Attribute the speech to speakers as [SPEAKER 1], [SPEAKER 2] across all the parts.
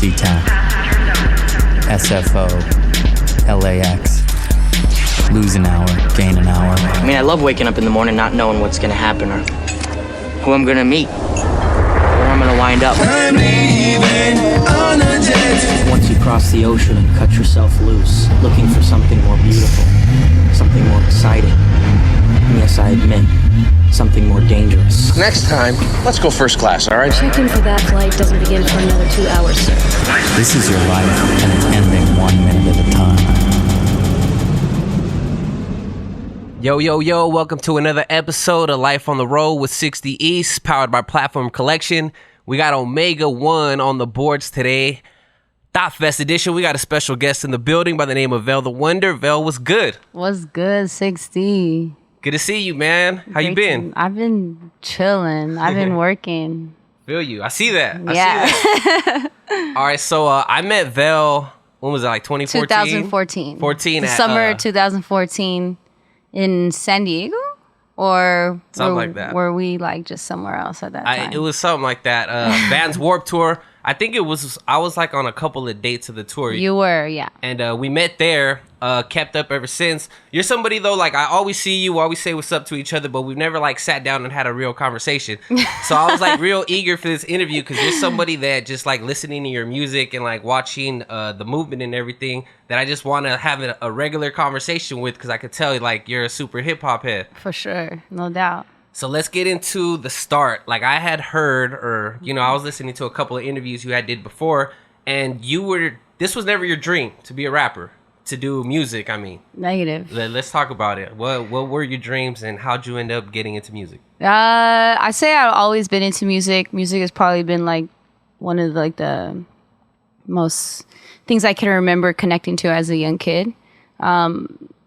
[SPEAKER 1] C-Town, SFO, LAX. Lose an hour, gain an hour.
[SPEAKER 2] I mean, I love waking up in the morning not knowing what's gonna happen or who I'm gonna meet, where I'm gonna wind up.
[SPEAKER 3] Once you cross the ocean and cut yourself loose, looking for something more beautiful, something more exciting, and yes, I admit, something more dangerous.
[SPEAKER 4] Next time, let's go first class, all right?
[SPEAKER 5] Check-in for that flight doesn't begin for another 2 hours, sir.
[SPEAKER 1] This is your life, and it's ending 1 minute at a time.
[SPEAKER 6] Yo, welcome to another episode of Life on the Road with 60 East, powered by Platform Collection. We got Omega 1 on the boards today. THOP Fest edition. We got a special guest in the building by the name of Vel The Wonder. Vel, what's good?
[SPEAKER 7] What's good, 60?
[SPEAKER 6] Good to see you, man. How you been?
[SPEAKER 7] I've been chilling. I've been working.
[SPEAKER 6] Feel you. I see that.
[SPEAKER 7] Yeah.
[SPEAKER 6] See that. All right, so I met Vel, when was it, like 2014?
[SPEAKER 7] 2014. Summer 2014 in San Diego? Or
[SPEAKER 6] something like that.
[SPEAKER 7] Were we like just somewhere else at that time?
[SPEAKER 6] It was something like that. Vans Warped Tour. I think I was like on a couple of dates of the tour.
[SPEAKER 7] You were, yeah.
[SPEAKER 6] And we met there, kept up ever since. You're somebody though, like I always see you, always say what's up to each other, but we've never like sat down and had a real conversation. So I was like real eager for this interview because you're somebody that just like listening to your music and like watching the movement and everything that I just want to have a regular conversation with because I could tell like you're a super hip hop head.
[SPEAKER 7] For sure, no doubt.
[SPEAKER 6] So let's get into the start. Like I had heard, or I was listening to a couple of interviews you had did before, and this was never your dream to be a rapper, to do music. I mean,
[SPEAKER 7] negative.
[SPEAKER 6] Let's talk about it. What were your dreams, and how'd you end up getting into music?
[SPEAKER 7] I say I've always been into music. Music has probably been like one of like the most things I can remember connecting to as a young kid.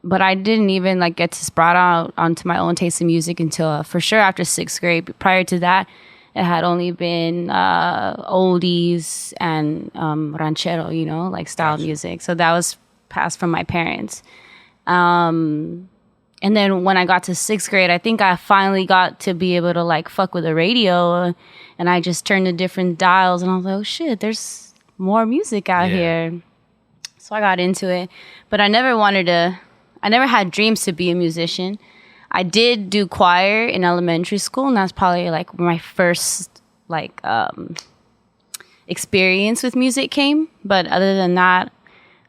[SPEAKER 7] But I didn't even like get to sprout out onto my own taste in music until for sure after 6th grade. Prior to that, it had only been oldies and ranchero, like style music. So that was passed from my parents. And then when I got to 6th grade, I think I finally got to be able to like fuck with the radio, and I just turned to different dials, and I was like, oh shit, there's more music out here. So I got into it, but I never had dreams to be a musician. I did do choir in elementary school, and that's probably like my first like experience with music came. But other than that,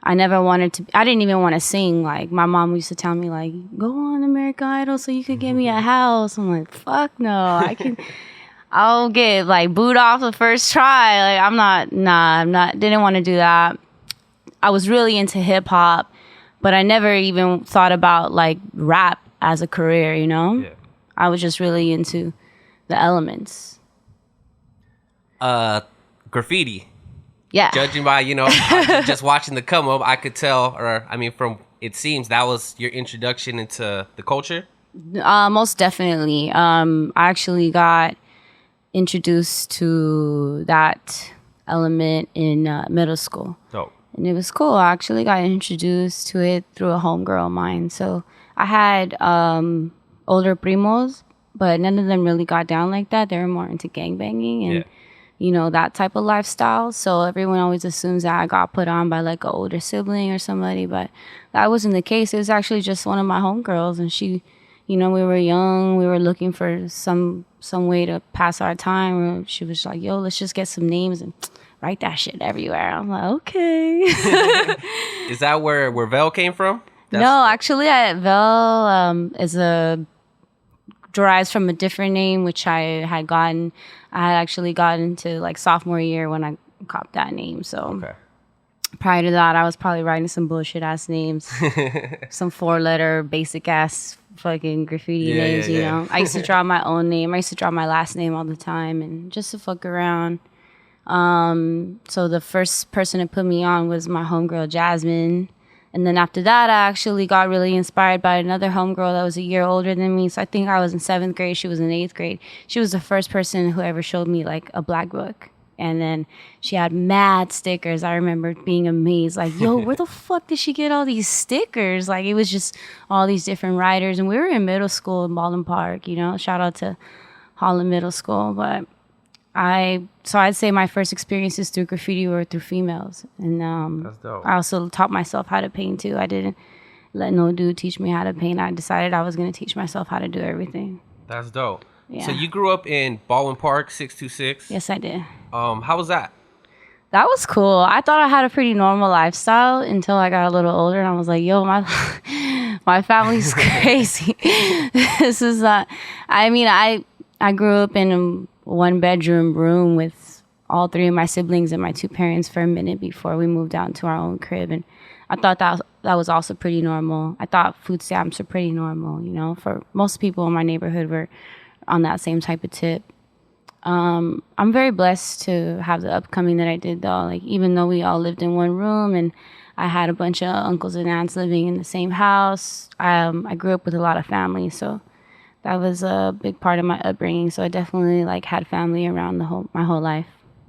[SPEAKER 7] I didn't even want to sing. Like my mom used to tell me like, go on American Idol so you could get me a house. I'm like, fuck no, I'll get like booed off the first try. Like didn't want to do that. I was really into hip hop, but I never even thought about like rap as a career, Yeah. I was just really into the elements.
[SPEAKER 6] Graffiti.
[SPEAKER 7] Yeah.
[SPEAKER 6] Judging by, just watching the come up, I could tell, from it seems that was your introduction into the culture?
[SPEAKER 7] Most definitely. I actually got introduced to that element in middle school.
[SPEAKER 6] Dope.
[SPEAKER 7] And it was cool. I actually got introduced to it through a homegirl of mine. So I had older primos, but none of them really got down like that. They were more into gangbanging and, that type of lifestyle. So everyone always assumes that I got put on by like an older sibling or somebody, but that wasn't the case. It was actually just one of my homegirls, and she, we were young. We were looking for some way to pass our time. She was like, yo, let's just get some names and write that shit everywhere. I'm like, okay.
[SPEAKER 6] Is that where Vel came from?
[SPEAKER 7] No, actually, Vel derives from a different name, which I had actually gotten to like sophomore year when I copped that name. So prior to that, I was probably writing some bullshit ass names, some 4-letter basic ass fucking graffiti names. I used to draw my own name. I used to draw my last name all the time, and just to fuck around. So the first person to put me on was my homegirl Jasmine, and then after that I actually got really inspired by another homegirl that was a year older than me. So I think I was in 7th grade, she was in 8th grade. She was the first person who ever showed me like a black book, and then she had mad stickers. I remember being amazed, like, yo, where the fuck did she get all these stickers? Like, it was just all these different writers, and we were in middle school in Baldwin Park, shout out to Holland Middle School. But I'd say my first experiences through graffiti were through females, and
[SPEAKER 6] That's dope.
[SPEAKER 7] I also taught myself how to paint too. I didn't let no dude teach me how to paint. I decided I was going to teach myself how to do everything.
[SPEAKER 6] That's dope.
[SPEAKER 7] Yeah.
[SPEAKER 6] So you grew up in Baldwin Park, 626.
[SPEAKER 7] Yes, I did.
[SPEAKER 6] How was that?
[SPEAKER 7] That was cool. I thought I had a pretty normal lifestyle until I got a little older, and I was like, yo, my family's crazy. This is not, I mean, I grew up in a 1-bedroom room with all 3 of my siblings and my 2 parents for a minute before we moved out into our own crib. And I thought that was also pretty normal. I thought food stamps were pretty normal, you know, for most people in my neighborhood were on that same type of tip. I'm very blessed to have the upcoming that I did, though. Like, even though we all lived in one room and I had a bunch of uncles and aunts living in the same house, I grew up with a lot of family, so that was a big part of my upbringing. So I definitely like had family around my whole life.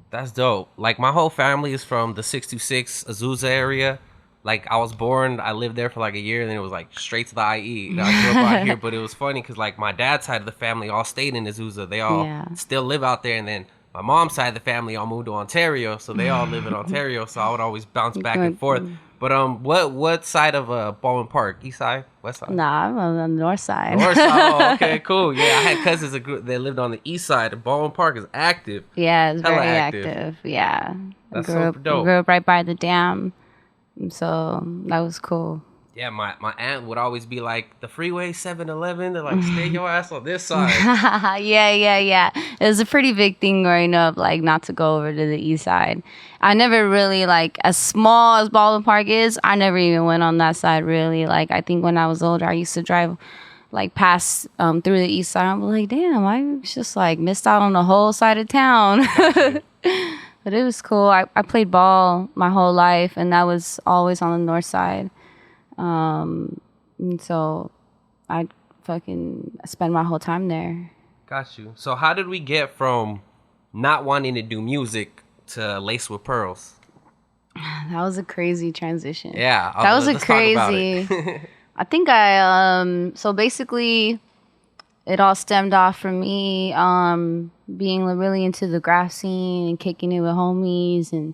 [SPEAKER 6] That's dope. Like, my whole family is from the 626 Azusa area. Like, I was born, I lived there for like a year, and then it was like straight to the IE. And I grew up out here, but it was funny because like my dad's side of the family all stayed in Azusa. They all still live out there, and then my mom's side of the family all moved to Ontario, so they all live in Ontario. So I would always bounce back and forth. But what side of Baldwin Park? East side, west side?
[SPEAKER 7] Nah, I'm on the north side.
[SPEAKER 6] North side. Oh, okay, cool. Yeah, I had cousins that lived on the east side. And Baldwin Park is active.
[SPEAKER 7] Yeah, it's
[SPEAKER 6] Hella
[SPEAKER 7] very
[SPEAKER 6] active.
[SPEAKER 7] active. Yeah,
[SPEAKER 6] That's
[SPEAKER 7] I
[SPEAKER 6] super dope.
[SPEAKER 7] grew up right by the dam, so that was cool.
[SPEAKER 6] Yeah, my aunt would always be like, the freeway 7-Eleven, they're like, stay your ass on this side.
[SPEAKER 7] Yeah. It was a pretty big thing growing up, like, not to go over to the east side. I never really, like, as small as Baldwin Park is, I never even went on that side, really. Like, I think when I was older, I used to drive, like, past through the east side. I'm like, damn, I just, like, missed out on the whole side of town. But it was cool. I played ball my whole life, and that was always on the north side. And so I fucking spend my whole time there.
[SPEAKER 6] Got you. So how did we get from not wanting to do music to Lace with Pearls?
[SPEAKER 7] That was a crazy transition.
[SPEAKER 6] Yeah.
[SPEAKER 7] That was a
[SPEAKER 6] let's talk about
[SPEAKER 7] crazy.
[SPEAKER 6] it.
[SPEAKER 7] I think so basically it all stemmed off from me being really into the graph scene and kicking it with homies and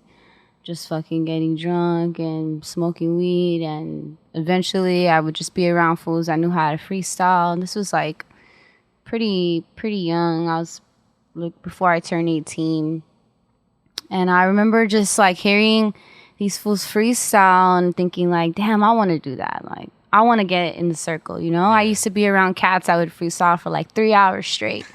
[SPEAKER 7] just fucking getting drunk and smoking weed, and eventually I would just be around fools I knew how to freestyle. And this was like pretty young. I was like before I turned 18. And I remember just like hearing these fools freestyle and thinking like, damn, I want to do that. Like, I want to get in the circle, you know? Yeah. I used to be around cats. I would freestyle for like 3 hours straight.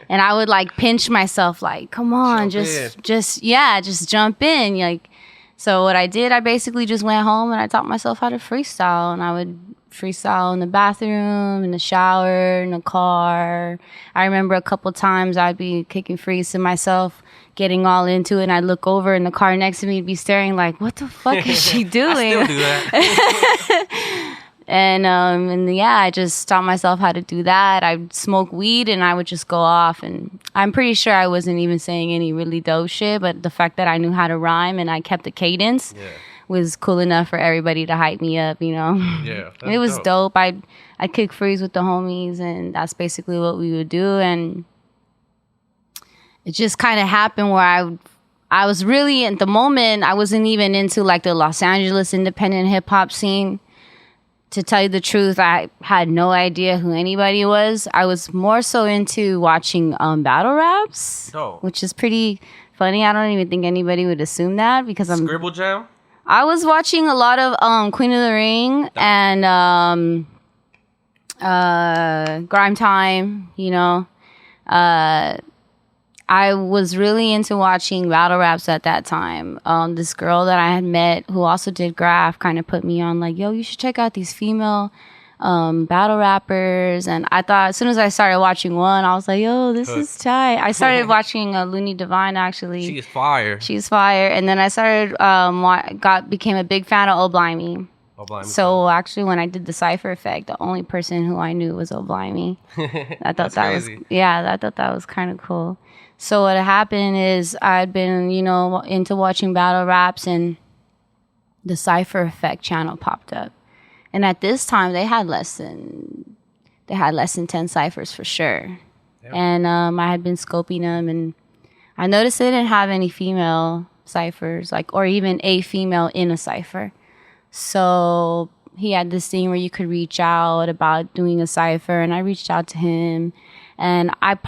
[SPEAKER 7] And I would like pinch myself like, come on, just jump in. Like, so what I did, I basically just went home and I taught myself how to freestyle. And I would freestyle in the bathroom, in the shower, in the car. I remember a couple times I'd be kicking freeze to myself, getting all into it, and I'd look over and the car next to me would be staring like, what the fuck is she doing?
[SPEAKER 6] I still do that.
[SPEAKER 7] And yeah, I just taught myself how to do that. I'd smoke weed and I would just go off, and I'm pretty sure I wasn't even saying any really dope shit, but the fact that I knew how to rhyme and I kept the cadence was cool enough for everybody to hype me up, you know?
[SPEAKER 6] Yeah.
[SPEAKER 7] It was dope. I'd kick freeze with the homies, and that's basically what we would do. And it just kind of happened where I was really, at the moment, I wasn't even into like the Los Angeles independent hip hop scene. To tell you the truth, I had no idea who anybody was. I was more so into watching battle raps, which is pretty funny. I don't even think anybody would assume that because I'm
[SPEAKER 6] Scribble Jam.
[SPEAKER 7] I was watching a lot of Queen of the Ring and Grime Time, you know. I was really into watching battle raps at that time. This girl that I had met who also did graph kind of put me on like, yo, you should check out these female battle rappers. And I thought as soon as I started watching one, I was like, yo, this is tight. I started watching Looney Divine, actually.
[SPEAKER 6] She is fire.
[SPEAKER 7] She's fire. And then I started, became a big fan of Oblimey. So actually, when I did the Cypher Effect, the only person who I knew was Oblimey. I thought I thought that was kind of cool. So what happened is I'd been, you know, into watching battle raps, and the Cypher Effect channel popped up. And at this time, they had less than 10 ciphers for sure. Yep. And I had been scoping them, and I noticed they didn't have any female ciphers, like, or even a female in a cipher. So he had this thing where you could reach out about doing a cipher, and I reached out to him, and I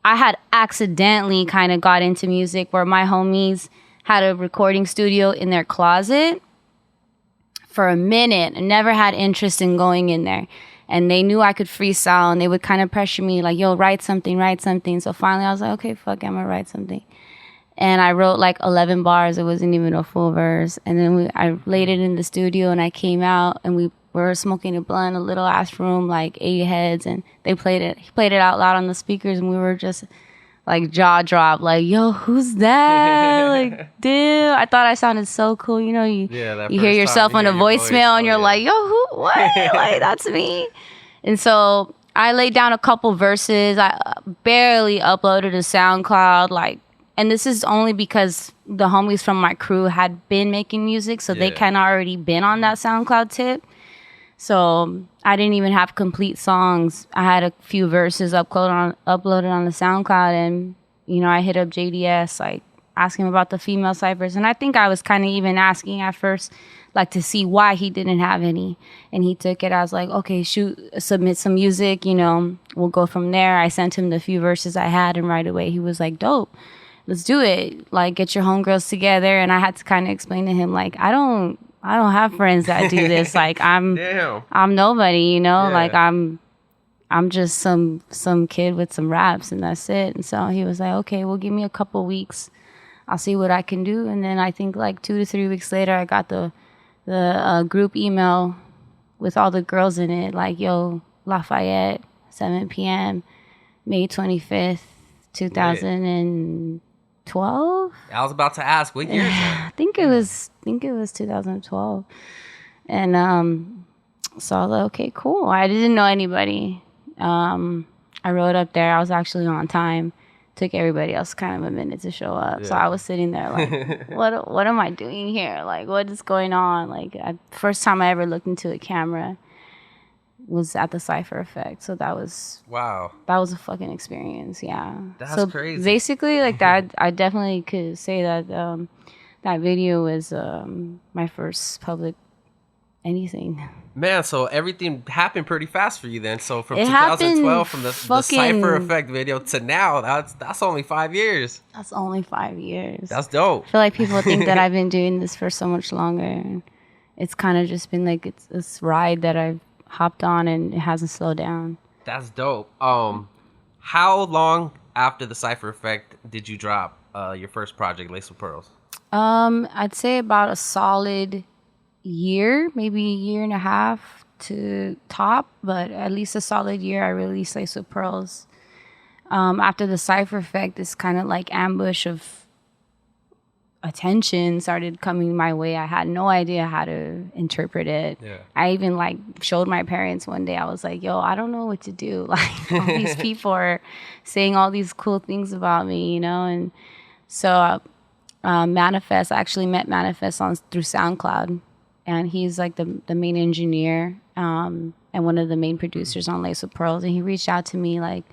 [SPEAKER 7] had accidentally kind of got into music where my homies had a recording studio in their closet for a minute and never had interest in going in there. And they knew I could freestyle, and they would kind of pressure me like, yo, write something. So finally I was like, okay, fuck it, I'm gonna write something. And I wrote like 11 bars. It wasn't even a full verse. And then I laid it in the studio, and I came out, and we were smoking a blunt, a little ass room, like 8 heads. And he played it out loud on the speakers, and we were just like jaw drop, like, yo, who's that? Like, dude, I thought I sounded so cool. You know, you hear yourself on a voicemail, and you're like, yo, who, what? Like, that's me. And so I laid down a couple verses. I barely uploaded to SoundCloud, like, and this is only because the homies from my crew had been making music, so they kind of already been on that SoundCloud tip. So I didn't even have complete songs. I had a few verses uploaded on the SoundCloud, and, you know, I hit up JDS, like, asking him about the female ciphers. And I think I was kind of even asking at first, like, to see why he didn't have any. And he took it as like, okay, submit some music, you know, we'll go from there. I sent him the few verses I had, and right away he was like, dope, let's do it. Like, get your homegirls together. And I had to kind of explain to him, like, I don't have friends that do this. Like, I'm nobody, you know. Like, I'm just some kid with some raps, and that's it. And so he was like, okay, well, give me a couple weeks, I'll see what I can do. And then I think like 2 to 3 weeks later, I got the group email with all the girls in it, like, yo, Lafayette, 7 p.m., May 25th, 2012.
[SPEAKER 6] I was about to ask, what year is that?
[SPEAKER 7] I think it was 2012. And so I was like, okay, cool. I didn't know anybody. I rode up there. I was actually on time. Took everybody else kind of a minute to show up. So I was sitting there like, what am I doing here? Like, what is going on? Like, first time I ever looked into a camera was at the Cypher Effect. So that was a fucking experience. Yeah.
[SPEAKER 6] That's crazy.
[SPEAKER 7] Basically, like, that, I definitely could say that that video was my first public anything.
[SPEAKER 6] Man, so everything happened pretty fast for you then. So from 2012, from the Cypher Effect video to now, that's only 5 years.
[SPEAKER 7] That's only 5 years.
[SPEAKER 6] That's dope.
[SPEAKER 7] I feel like people think that I've been doing this for so much longer. And it's kind of just been like, it's this ride that I've hopped on, and it hasn't slowed down.
[SPEAKER 6] That's dope. How long after the Cypher Effect did you drop your first project, Lace with Pearls?
[SPEAKER 7] I'd say about a solid year, maybe a year and a half to THOP, but at least a solid year I released Lace with Pearls. After the Cypher Effect, this kind of like ambush of attention started coming my way. I had no idea how to interpret it. I even like showed my parents one day. I was like, yo, I don't know what to do. Like, all these people are saying all these cool things about me, you know? And so Manifest, I actually met Manifest through SoundCloud. And he's like the main engineer and one of the main producers on Lace with Pearls. And he reached out to me like,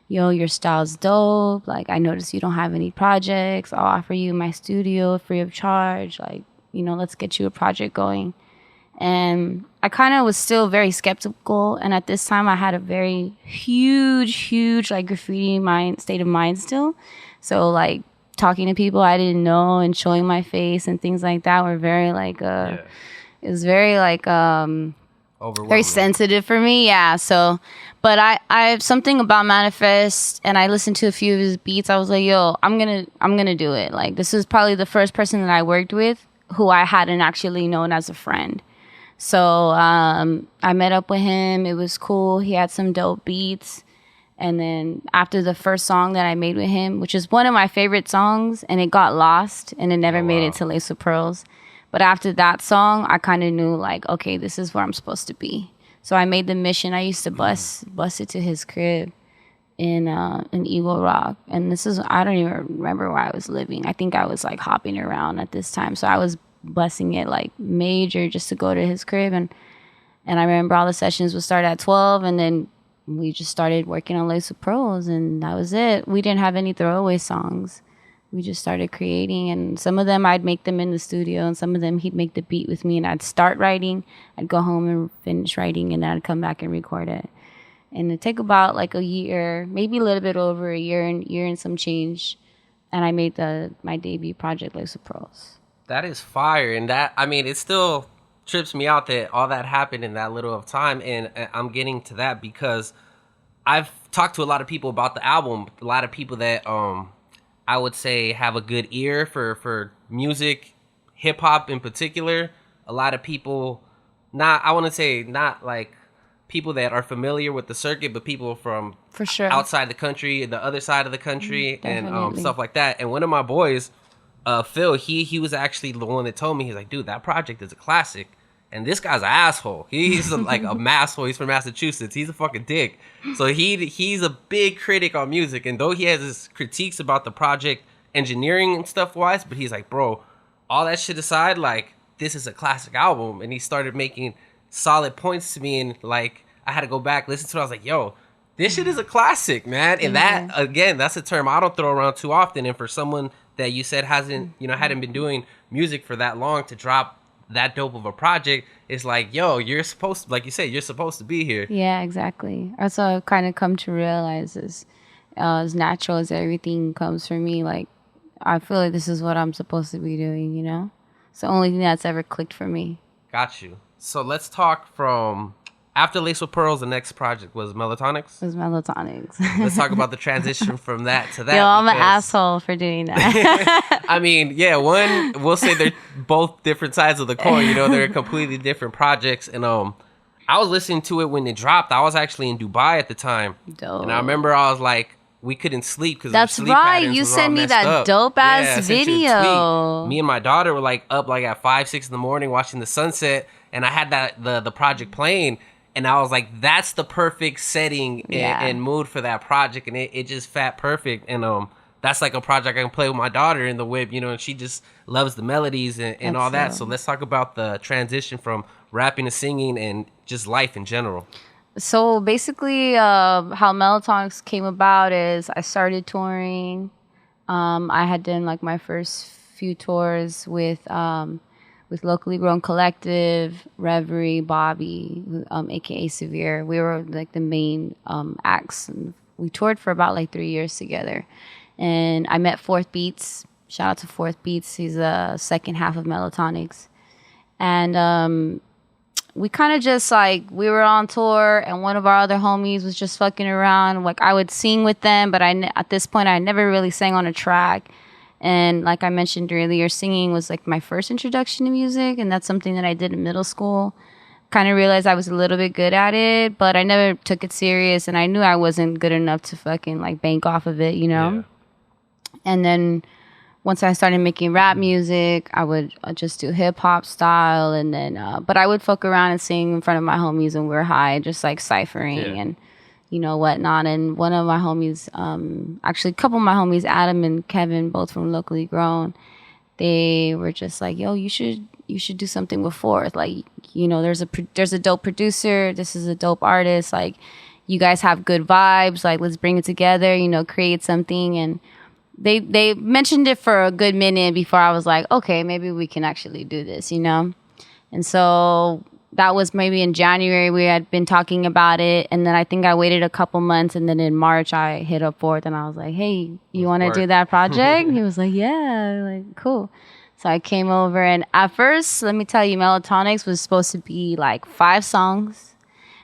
[SPEAKER 7] yo, your style's dope. Like, I noticed you don't have any projects. I'll offer you my studio free of charge. Like, you know, let's get you a project going. And I kind of was still very skeptical. And at this time, I had a very huge, like, graffiti state of mind still. So, like, talking to people I didn't know and showing my face and things like that were very like it was very like very sensitive for me. Yeah. So, but I have something about Manifest, and I listened to a few of his beats. I was like, yo, I'm gonna do it. Like, this is probably the first person that I worked with who I hadn't actually known as a friend. So I met up with him. It was cool. He had some dope beats. And then after the first song that I made with him, which is one of my favorite songs, and it got lost and it never made it to Lace with Pearls. But after that song, I kind of knew like, okay, this is where I'm supposed to be. So I made the mission. I used to bus it to his crib in Eagle Rock. And I don't even remember where I was living. I think I was like hopping around at this time. So I was busing it like major just to go to his crib. And I remember all the sessions would start at 12, and then we just started working on Lace of Pearls, and that was it. We didn't have any throwaway songs. We just started creating, and some of them I'd make them in the studio, and some of them he'd make the beat with me, and I'd start writing, I'd go home and finish writing, and then I'd come back and record it. And it'd take about like a year, maybe a little bit over a year and some change, and I made my debut project, Lace of Pearls.
[SPEAKER 6] That is fire, and that, I mean, it still trips me out that all that happened in that little of time, and I'm getting to that because I've talked to a lot of people about the album, a lot of people that I would say have a good ear for music, hip hop in particular. A lot of people, not like people that are familiar with the circuit, but people from
[SPEAKER 7] For sure.
[SPEAKER 6] outside the country, the other side of the country, and
[SPEAKER 7] Definitely.
[SPEAKER 6] stuff like that. And one of my boys, Phil, he was actually the one that told me, he's like, dude, that project is a classic. And this guy's an asshole. He's like a masshole. He's from Massachusetts. He's a fucking dick. So he's a big critic on music. And though he has his critiques about the project engineering and stuff wise, but he's like, bro, all that shit aside, like, this is a classic album. And he started making solid points to me. And like, I had to go back, listen to it. I was like, yo, this shit is a classic, man. And that, again, that's a term I don't throw around too often. And for someone that you said hadn't been doing music for that long to drop that dope of a project, it's like, yo, you're supposed to, like you said, you're supposed to be here.
[SPEAKER 7] Yeah, exactly. That's what I've kind of come to realize is as natural as everything comes for me, like, I feel like this is what I'm supposed to be doing, you know? It's the only thing that's ever clicked for me.
[SPEAKER 6] Got you. So let's talk from after Lace with Pearls, the next project was Melatonin.
[SPEAKER 7] It was Melatonin.
[SPEAKER 6] Let's talk about the transition from that to that.
[SPEAKER 7] Yo, I'm an asshole for doing that.
[SPEAKER 6] I mean, yeah, we'll say they're both different sides of the coin. You know, they're completely different projects. And I was listening to it when it dropped. I was actually in Dubai at the time.
[SPEAKER 7] Dope.
[SPEAKER 6] And I remember I was like, we couldn't sleep because
[SPEAKER 7] that's
[SPEAKER 6] sleep
[SPEAKER 7] right.
[SPEAKER 6] patterns
[SPEAKER 7] You
[SPEAKER 6] was all
[SPEAKER 7] sent me
[SPEAKER 6] messed
[SPEAKER 7] that
[SPEAKER 6] up.
[SPEAKER 7] dope ass
[SPEAKER 6] I sent you a
[SPEAKER 7] video.
[SPEAKER 6] tweet. Me and my daughter were like up like at 5-6 in the morning watching the sunset, and I had that the project playing, and I was like, that's the perfect setting and mood for that project, and it just fat perfect. And that's like a project I can play with my daughter in the whip, you know, and she just loves the melodies and all that. So let's talk about the transition from rapping to singing and just life in general.
[SPEAKER 7] So basically, how Melatonin came about is I started touring. I had done like my first few tours with Locally Grown Collective, Reverie, Bobby, aka Severe. We were like the main acts. And we toured for about like 3 years together. And I met Fourth Beats. Shout out to Fourth Beats. He's the second half of Melatonin. And we kind of just like, we were on tour and one of our other homies was just fucking around. Like I would sing with them, but at this point I never really sang on a track. And like I mentioned earlier, singing was like my first introduction to music, and that's something that I did in middle school. Kind of realized I was a little bit good at it, but I never took it serious, and I knew I wasn't good enough to fucking like bank off of it, you know? Yeah. And then once I started making rap music, I would just do hip hop style, and then but I would fuck around and sing in front of my homies when we were high, just like ciphering and you know whatnot. And one of my homies, actually a couple of my homies, Adam and Kevin, both from Locally Grown, they were just like, "Yo, you should do something with Fourth. Like, you know, there's a dope producer. This is a dope artist. Like, you guys have good vibes. Like, let's bring it together. You know, create something." And they mentioned it for a good minute before I was like, okay, maybe we can actually do this, you know? And so that was maybe in January we had been talking about it. And then I think I waited a couple months. And then in March I hit up Fourth and I was like, hey, you want to do that project? He was like, yeah, like, cool. So I came over, and at first, let me tell you, Melatonin was supposed to be like 5 songs.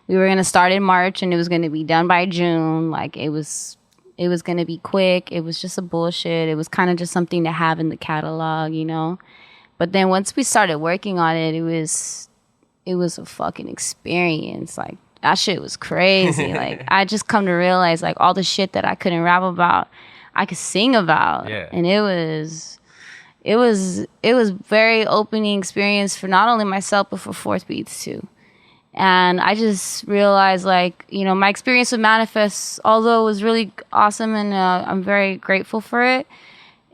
[SPEAKER 7] We were going to start in March and it was going to be done by June. Like it was going to be quick. It was just a bullshit. It was kind of just something to have in the catalog, you know? But then once we started working on it, it was a fucking experience. Like, that shit was crazy. Like, I just come to realize, like, all the shit that I couldn't rap about, I could sing about. Yeah. And it was very opening experience for not only myself, but for Fourth Beats, too. And I just realized, like, you know, my experience with Manifest, although it was really awesome and I'm very grateful for it,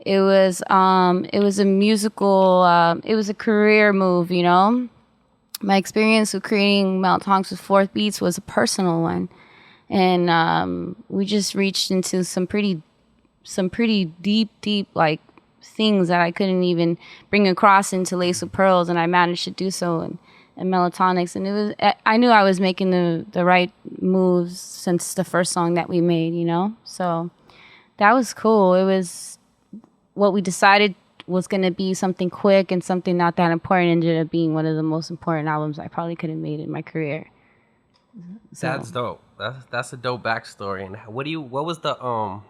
[SPEAKER 7] it was a musical, it was a career move, you know? My experience with creating Melatonin with Fourth Beats was a personal one. and we just reached into some pretty deep like things that I couldn't even bring across into Lace with Pearls, and I managed to do so in Melatonics. And it was, I knew I was making the right moves since the first song that we made, you know? So that was cool. It was what we decided was going to be something quick and something not that important, ended up being one of the most important albums I probably could have made in my career. So.
[SPEAKER 6] That's dope. That's a dope backstory. And what was the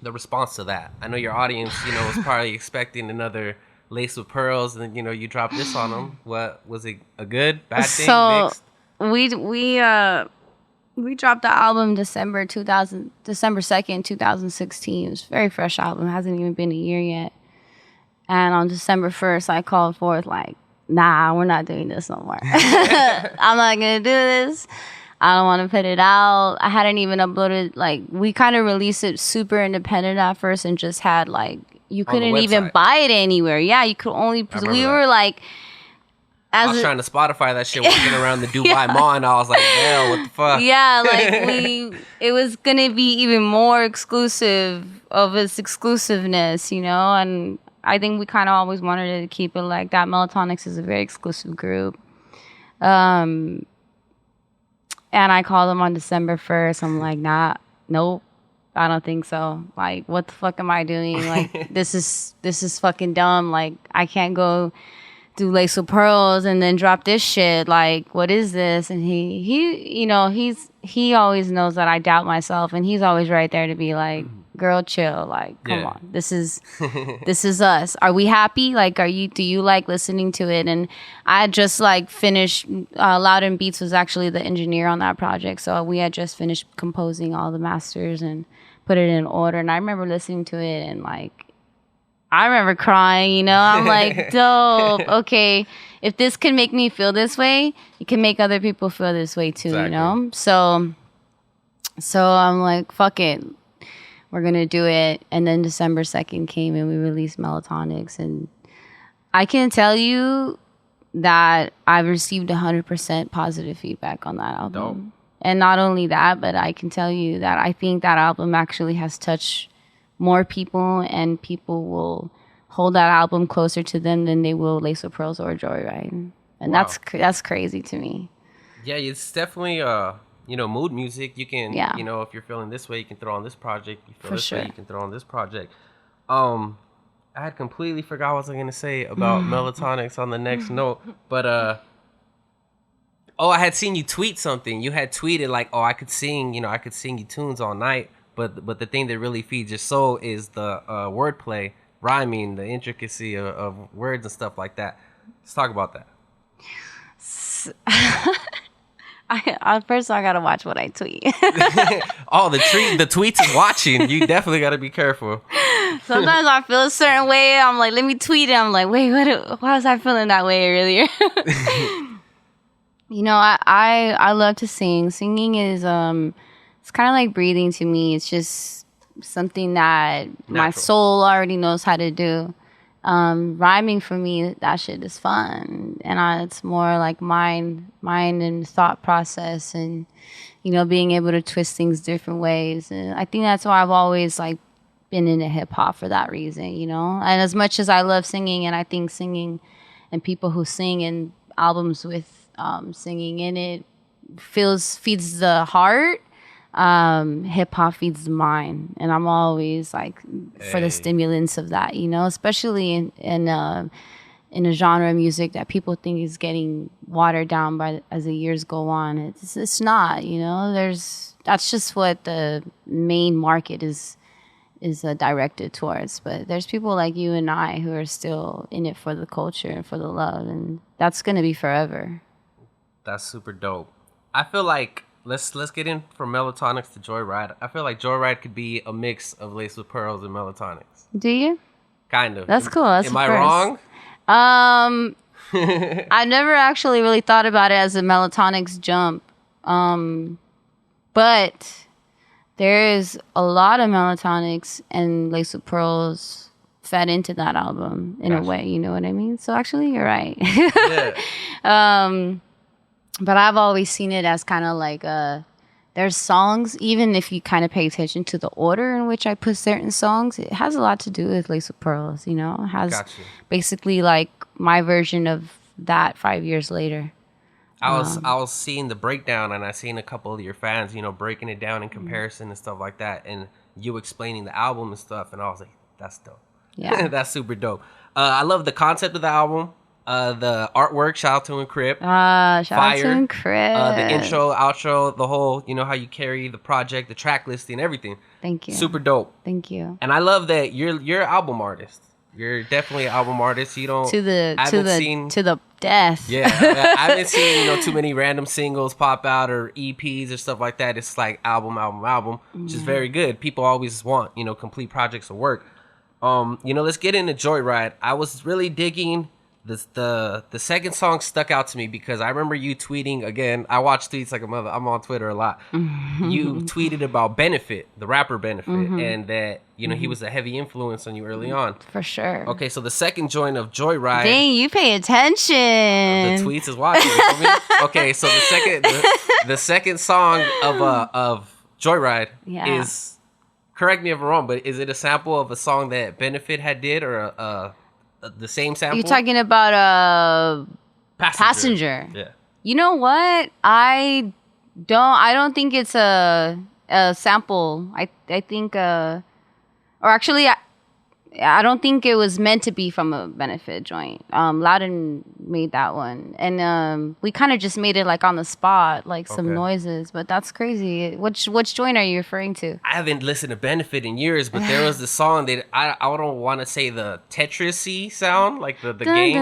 [SPEAKER 6] response to that? I know your audience, was probably expecting another Lace with Pearls, and you dropped this on them. What was it? A good, bad thing?
[SPEAKER 7] So
[SPEAKER 6] mixed?
[SPEAKER 7] we dropped the album December 2nd, 2016. It was a very fresh album. It hasn't even been a year yet. And on December 1st, I called forth like, nah, we're not doing this no more. I'm not going to do this. I don't want to put it out. I hadn't even uploaded, like, we kind of released it super independent at first and just had, like, you couldn't even buy it anywhere. Yeah, you could only, we were like,
[SPEAKER 6] I was trying to Spotify that shit walking around the Dubai Mall, and I was like, hell, what the fuck?
[SPEAKER 7] Yeah, like, it was going to be even more exclusive of its exclusiveness, and I think we kind of always wanted to keep it like that. Melatonics is a very exclusive group. And I called them on December 1st. I'm like, nope, I don't think so. Like, what the fuck am I doing? Like, this is fucking dumb. Like, I can't go do Lace with Pearls and then drop this shit. Like, what is this? And he always knows that I doubt myself, and he's always right there to be like, girl, chill. Like, come on. This is us. Are we happy? Like, do you like listening to it? And I had just like finished, Loudon Beats was actually the engineer on that project. So we had just finished composing all the masters and put it in order. And I remember listening to it and like, I remember crying, I'm like, dope. Okay. If this can make me feel this way, it can make other people feel this way too, exactly. So I'm like, fuck it. We're going to do it. And then December 2nd came and we released Melatonics. And I can tell you that I've received 100% positive feedback on that album. Dope. And not only that, but I can tell you that I think that album actually has touched more people, and people will hold that album closer to them than they will Lace with Pearls or Joyride. And that's crazy to me. Yeah,
[SPEAKER 6] it's definitely mood music. You can, if you're feeling this way, you can throw on this project. You feel this way, you can throw on this project. I had completely forgot what I was going to say about Melatonics on the next note. But, I had seen you tweet something. You had tweeted like, I could sing you tunes all night. But the thing that really feeds your soul is the wordplay, rhyming, the intricacy of words and stuff like that. Let's talk about that.
[SPEAKER 7] First I gotta watch what I tweet.
[SPEAKER 6] The tweets is watching. You definitely gotta be careful.
[SPEAKER 7] Sometimes I feel a certain way. I'm like, let me tweet it. I'm like, wait, why was I feeling that way earlier? I love to sing. Singing is it's kind of like breathing to me. It's just something that my soul already knows how to do. Rhyming for me, that shit is fun. And it's more like mind and thought process and, being able to twist things different ways. And I think that's why I've always like been into hip hop for that reason, And as much as I love singing, and I think singing and people who sing in albums with singing in it feeds the heart. Hip hop feeds the mind, and I'm always like for the stimulants of that, especially in a genre of music that people think is getting watered down as the years go on. It's not, that's just what the main market is directed towards. But there's people like you and I who are still in it for the culture and for the love, and that's gonna be forever.
[SPEAKER 6] That's super dope. I feel like Let's get in from Melatonics to Joyride. I feel like Joyride could be a mix of Lace with Pearls and Melatonics.
[SPEAKER 7] Do you?
[SPEAKER 6] Kind of.
[SPEAKER 7] That's cool. That's
[SPEAKER 6] Am I wrong?
[SPEAKER 7] I never actually really thought about it as a Melatonics jump. But there is a lot of Melatonics and Lace with Pearls fed into that album in a way, you know what I mean? So actually, you're right. Yeah. But I've always seen it as kind of like there's songs, even if you kind of pay attention to the order in which I put certain songs, it has a lot to do with Lace of Pearls, you know? It has basically like my version of that 5 years later.
[SPEAKER 6] I was seeing the breakdown, and I seen a couple of your fans, you know, breaking it down in comparison and stuff like that, and you explaining the album and stuff, and I was like, that's dope.
[SPEAKER 7] Yeah.
[SPEAKER 6] That's super dope. I love the concept of the album. The artwork, shout out to Encrypt.
[SPEAKER 7] Shout out to Encrypt.
[SPEAKER 6] The intro, outro, the whole, you know, how you carry the project, the track listing, everything.
[SPEAKER 7] Thank you.
[SPEAKER 6] Super dope.
[SPEAKER 7] Thank you.
[SPEAKER 6] And I love that you're an album artist. You're definitely an album artist. You don't
[SPEAKER 7] to the death.
[SPEAKER 6] Yeah, I haven't seen, you know, too many random singles pop out or EPs or stuff like that. It's like album, which is very good. People always want, you know, complete projects of work. You know, let's get into Joyride. I was really digging the second song stuck out to me because I remember you tweeting again. I watch tweets like a mother. I'm on Twitter a lot. You tweeted about Benefit, the rapper Benefit, and that, you know, he was a heavy influence on you early on.
[SPEAKER 7] For sure.
[SPEAKER 6] Okay, so the second joint of Joyride.
[SPEAKER 7] Dang, you pay attention.
[SPEAKER 6] The tweets is watching. You know what I mean? Okay, so the second song of Joyride is. Correct me if I'm wrong, but is it a sample of a song that Benefit had did, or the same sample?
[SPEAKER 7] You're talking about Passenger.
[SPEAKER 6] Yeah.
[SPEAKER 7] You know what? I don't think it's a sample. I think or actually I don't think it was meant to be from a Benefit joint. Loudon made that one, and we kind of just made it like on the spot, like some noises. But that's crazy. Which joint are you referring to?
[SPEAKER 6] I haven't listened to Benefit in years, but there was the song that I don't want to say the Tetris-y sound, like the game. Yeah,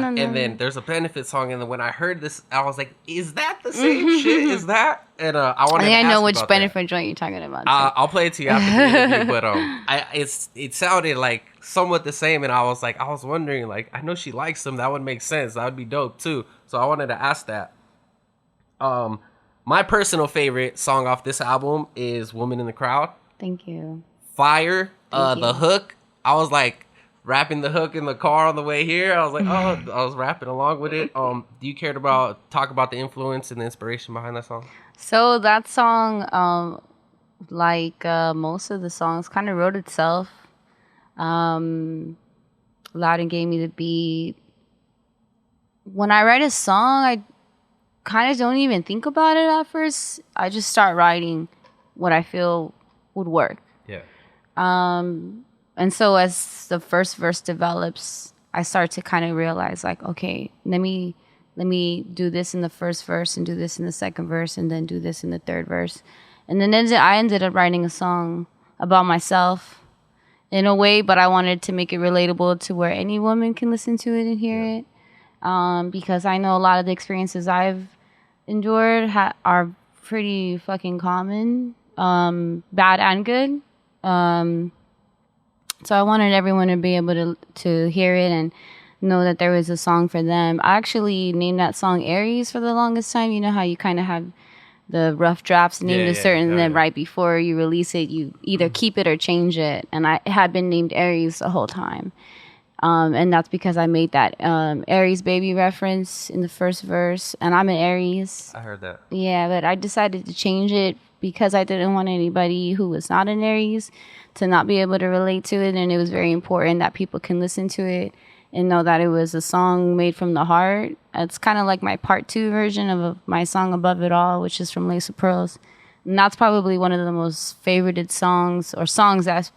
[SPEAKER 6] and then there's a Benefit song, and then when I heard this, I was like, "Is that the same shit? Is that?" And I wanted.
[SPEAKER 7] I
[SPEAKER 6] to
[SPEAKER 7] know
[SPEAKER 6] ask
[SPEAKER 7] which
[SPEAKER 6] about
[SPEAKER 7] Benefit
[SPEAKER 6] that.
[SPEAKER 7] joint you're talking about.
[SPEAKER 6] I'll play it to you after the interview, but it sounded like somewhat the same, and I was wondering, like, I know she likes them. That would make sense. That would be dope too. So I wanted to ask that. My personal favorite song off this album is "Woman in the Crowd."
[SPEAKER 7] Thank you.
[SPEAKER 6] Fire.
[SPEAKER 7] Thank you.
[SPEAKER 6] The hook. I was like rapping the hook in the car on the way here. I was like, I was rapping along with it. Do you care to talk about the influence and the inspiration behind that song?
[SPEAKER 7] So that song, like most of the songs, kind of wrote itself. Loudon gave me the beat. When I write a song, I kind of don't even think about it at first. I just start writing what I feel would work.
[SPEAKER 6] Yeah.
[SPEAKER 7] And so as the first verse develops, I start to kind of realize, like, okay, let me do this in the first verse and do this in the second verse and then do this in the third verse. And then I ended up writing a song about myself in a way, but I wanted to make it relatable to where any woman can listen to it and hear it. Because I know a lot of the experiences I've endured are pretty fucking common, bad and good. So I wanted everyone to be able to hear it and know that there was a song for them. I actually named that song Aries for the longest time. You know how you kind of have the rough drafts named a certain, and then right before you release it, you either keep it or change it. And it had been named Aries the whole time. And that's because I made that Aries baby reference in the first verse. And I'm an Aries.
[SPEAKER 6] I heard that.
[SPEAKER 7] Yeah, but I decided to change it because I didn't want anybody who was not an Aries to not be able to relate to it. And it was very important that people can listen to it and know that it was a song made from the heart. It's kind of like my part 2 version of my song Above It All, which is from Lace of Pearls. And that's probably one of the most favorited songs, or songs that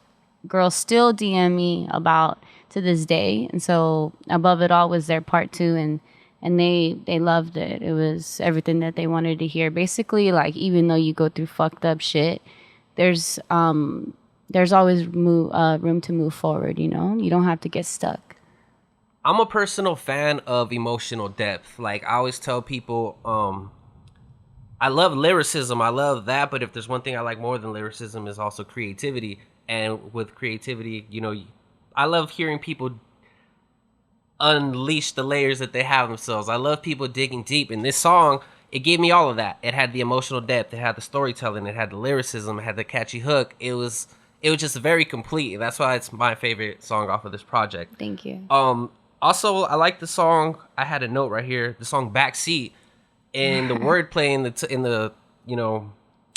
[SPEAKER 7] girls still DM me about to this day. And so Above It All was their part 2, and they loved it. It was everything that they wanted to hear. Basically, like, even though you go through fucked up shit, there's always room to move forward, you know? You don't have to get stuck.
[SPEAKER 6] I'm a personal fan of emotional depth. Like, I always tell people, I love lyricism. I love that. But if there's one thing I like more than lyricism is also creativity. And with creativity, you know, I love hearing people unleash the layers that they have themselves. I love people digging deep. In this song, it gave me all of that. It had the emotional depth. It had the storytelling. It had the lyricism. It had the catchy hook. It was just very complete. That's why it's my favorite song off of this project.
[SPEAKER 7] Thank you.
[SPEAKER 6] Also, I like the song. I had a note right here. The song Backseat. in the wordplay,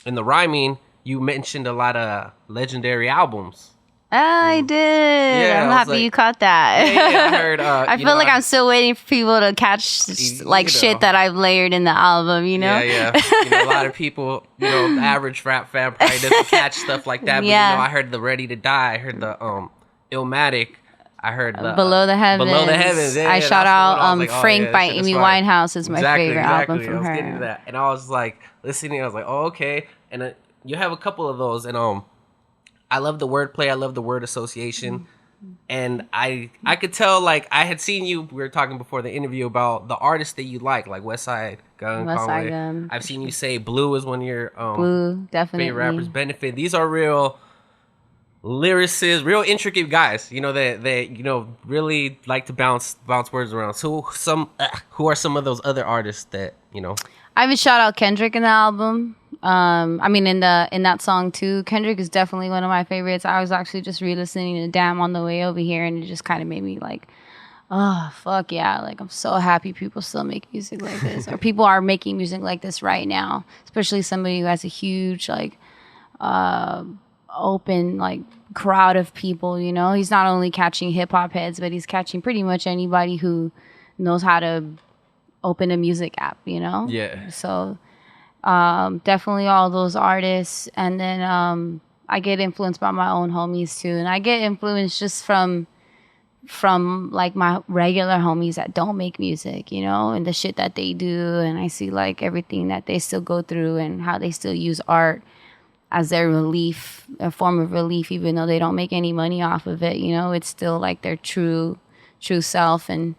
[SPEAKER 6] in the rhyming, you mentioned a lot of legendary albums.
[SPEAKER 7] I did.
[SPEAKER 6] Yeah,
[SPEAKER 7] I'm
[SPEAKER 6] I was
[SPEAKER 7] happy
[SPEAKER 6] like-
[SPEAKER 7] you caught that.
[SPEAKER 6] Yeah, I heard.
[SPEAKER 7] I feel like I'm still waiting for people to catch like shit that I've layered in the album, you know?
[SPEAKER 6] Yeah. A lot of people, the average rap fan probably doesn't catch stuff like that. But
[SPEAKER 7] Yeah.
[SPEAKER 6] I heard the Ready to Die. I heard the Illmatic. I heard the
[SPEAKER 7] Below the Heavens.
[SPEAKER 6] Below the Heavens. Yeah,
[SPEAKER 7] I
[SPEAKER 6] that's
[SPEAKER 7] shout
[SPEAKER 6] the one
[SPEAKER 7] out
[SPEAKER 6] I was like, oh,
[SPEAKER 7] Frank
[SPEAKER 6] yeah,
[SPEAKER 7] by
[SPEAKER 6] that shit is
[SPEAKER 7] Amy
[SPEAKER 6] fire.
[SPEAKER 7] Winehouse is my favorite album from
[SPEAKER 6] I was getting to
[SPEAKER 7] her.
[SPEAKER 6] that, and I was like listening. I was like, oh, okay. And you have a couple of those, and I love the wordplay. I love the word association. And I could tell, like, I had seen you, we were talking before the interview about the artists that you like West Side Gun,
[SPEAKER 7] West Side
[SPEAKER 6] Conway.
[SPEAKER 7] Gun.
[SPEAKER 6] I've seen you say Blue is one of your
[SPEAKER 7] Blue, definitely.
[SPEAKER 6] favorite rappers. Benefit. These are real lyricists, real intricate guys, that really like to bounce words around. So who are some of those other artists that,
[SPEAKER 7] I would shout out Kendrick in the album. In that song too. Kendrick is definitely one of my favorites. I was actually just re-listening to Damn on the way over here, and it just kind of made me like, oh fuck yeah! Like I'm so happy people still make music like this, or people are making music like this right now. Especially somebody who has a huge like, open like crowd of people. He's not only catching hip hop heads, but he's catching pretty much anybody who knows how to open a music app.
[SPEAKER 6] Yeah.
[SPEAKER 7] So. Definitely all those artists, and then I get influenced by my own homies too, and I get influenced just from like my regular homies that don't make music, and the shit that they do, and I see like everything that they still go through and how they still use art as their relief, a form of relief, even though they don't make any money off of it. It's still like their true self, and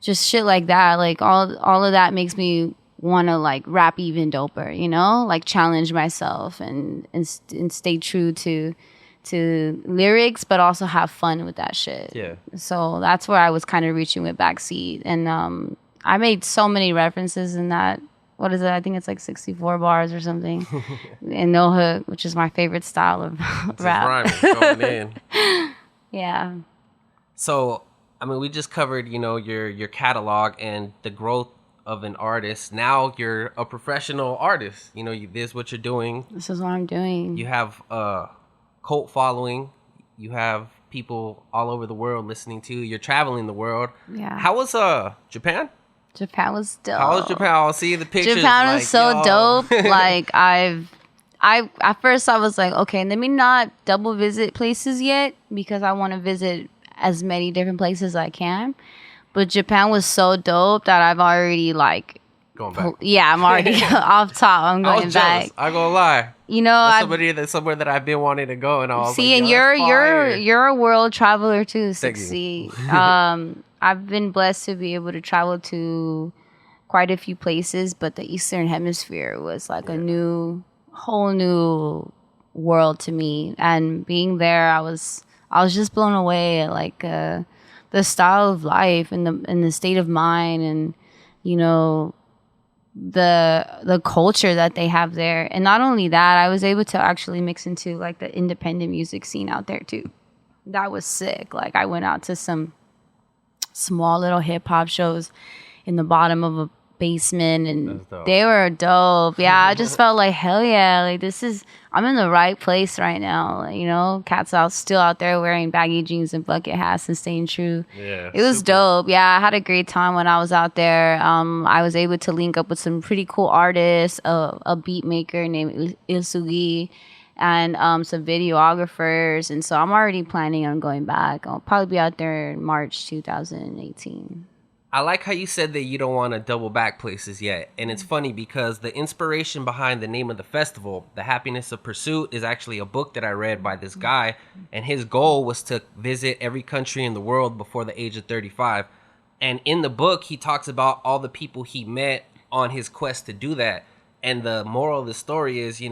[SPEAKER 7] just shit like that. Like all of that makes me want to like rap even doper, like challenge myself and stay true to lyrics, but also have fun with that shit.
[SPEAKER 6] Yeah.
[SPEAKER 7] So that's where I was kind of reaching with Backseat, and I made so many references in that. What is it? I think it's like 64 bars or something. And no hook, which is my favorite style of rap.
[SPEAKER 6] Going in.
[SPEAKER 7] Yeah.
[SPEAKER 6] So, we just covered, your catalog and the growth of an artist. Now you're a professional artist. This is what you're doing.
[SPEAKER 7] This is what I'm doing.
[SPEAKER 6] You have a cult following. You have people all over the world listening to you. You're traveling the world.
[SPEAKER 7] Yeah.
[SPEAKER 6] How was Japan?
[SPEAKER 7] Japan was dope.
[SPEAKER 6] How was Japan? I'll see the pictures.
[SPEAKER 7] Japan was so dope. Like I at first I was like, okay, let me not double visit places yet because I want to visit as many different places as I can. But Japan was so dope that I've already like
[SPEAKER 6] going back.
[SPEAKER 7] Yeah, I'm already off top. I'm going back.
[SPEAKER 6] I gonna lie. That's somewhere that I've been wanting to go, and I was
[SPEAKER 7] see,
[SPEAKER 6] like,
[SPEAKER 7] and you're a world traveler too.
[SPEAKER 6] Thank
[SPEAKER 7] Succeed. I've been blessed to be able to travel to quite a few places, but the Eastern Hemisphere was like a whole new world to me. And being there, I was just blown away at like the style of life and the state of mind, and the culture that they have there. And not only that, I was able to actually mix into like the independent music scene out there too. That was sick. Like I went out to some small little hip hop shows in the bottom of a basement, and they were dope. Yeah, I just felt like hell yeah, like I'm in the right place right now. Cats still out there wearing baggy jeans and bucket hats and staying true.
[SPEAKER 6] Yeah,
[SPEAKER 7] it was dope. Yeah, I had a great time when I was out there. I was able to link up with some pretty cool artists, a beat maker named Ilsugi, and some videographers, and so I'm already planning on going back. I'll probably be out there in March 2018.
[SPEAKER 6] I like how you said that you don't want to double back places yet. And it's funny because the inspiration behind the name of the festival, The Happiness of Pursuit, is actually a book that I read by this guy. And his goal was to visit every country in the world before the age of 35. And in the book, he talks about all the people he met on his quest to do that. And the moral of the story is,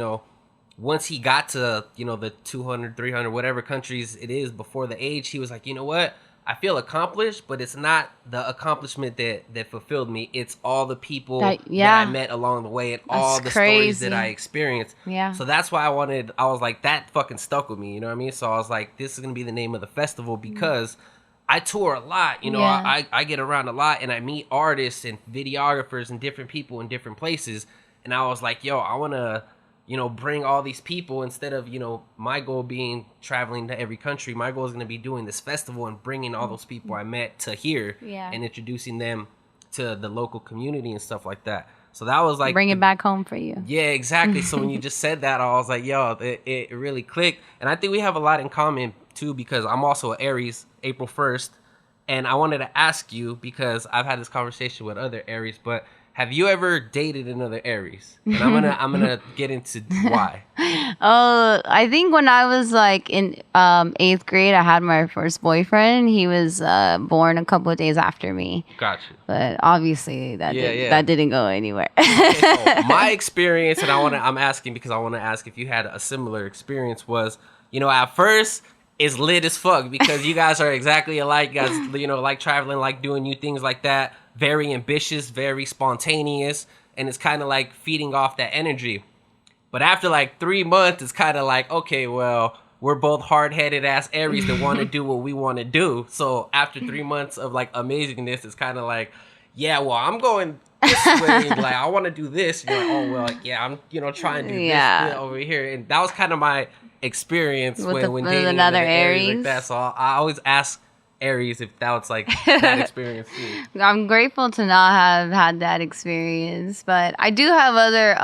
[SPEAKER 6] once he got to, the 200, 300, whatever countries it is before the age, he was like, you know what? I feel accomplished, but it's not the accomplishment that fulfilled me. It's all the people that I met along the way and all the stories that I experienced.
[SPEAKER 7] Yeah.
[SPEAKER 6] So that's why I was like, that fucking stuck with me. You know what I mean? So I was like, this is going to be the name of the festival because I tour a lot, you know,
[SPEAKER 7] Yeah.
[SPEAKER 6] I get around a lot and I meet artists and videographers and different people in different places. And I was like, yo, I want to, you know, bring all these people instead of, you know, my goal being traveling to every country. My goal is going to be doing this festival and bringing all those people I met to here and introducing them to the local community and stuff like that. So that was like...
[SPEAKER 7] Bring it back home for you.
[SPEAKER 6] Yeah, exactly. So when you just said that, I was like, yo, it really clicked. And I think we have a lot in common, too, because I'm also an Aries, April 1st. And I wanted to ask you, because I've had this conversation with other Aries, but have you ever dated another Aries? And I'm gonna get into why.
[SPEAKER 7] Oh, I think when I was like in 8th grade, I had my first boyfriend. He was born a couple of days after me.
[SPEAKER 6] Gotcha.
[SPEAKER 7] But obviously that didn't go anywhere.
[SPEAKER 6] Okay, so my experience, and I'm asking because I want to ask if you had a similar experience, was, you know, at first it's lit as fuck because you guys are exactly alike. You guys, you know, like traveling, like doing new things like that. Very ambitious, very spontaneous, and it's kind of like feeding off that energy. But after like 3 months, it's kind of like, okay, well, we're both hard-headed ass Aries that want to do what we want to do. So after 3 months of like amazingness, it's kind of like, yeah, well, I'm going this way. Like, I want to do this. And you're like, oh, well, yeah, I'm, you know, trying to do this over here. And that was kind of my experience when dating
[SPEAKER 7] another
[SPEAKER 6] Aries like
[SPEAKER 7] Aries.
[SPEAKER 6] that. So I always ask Aries if that was like that experience too.
[SPEAKER 7] I'm grateful to not have had that experience, but I do have other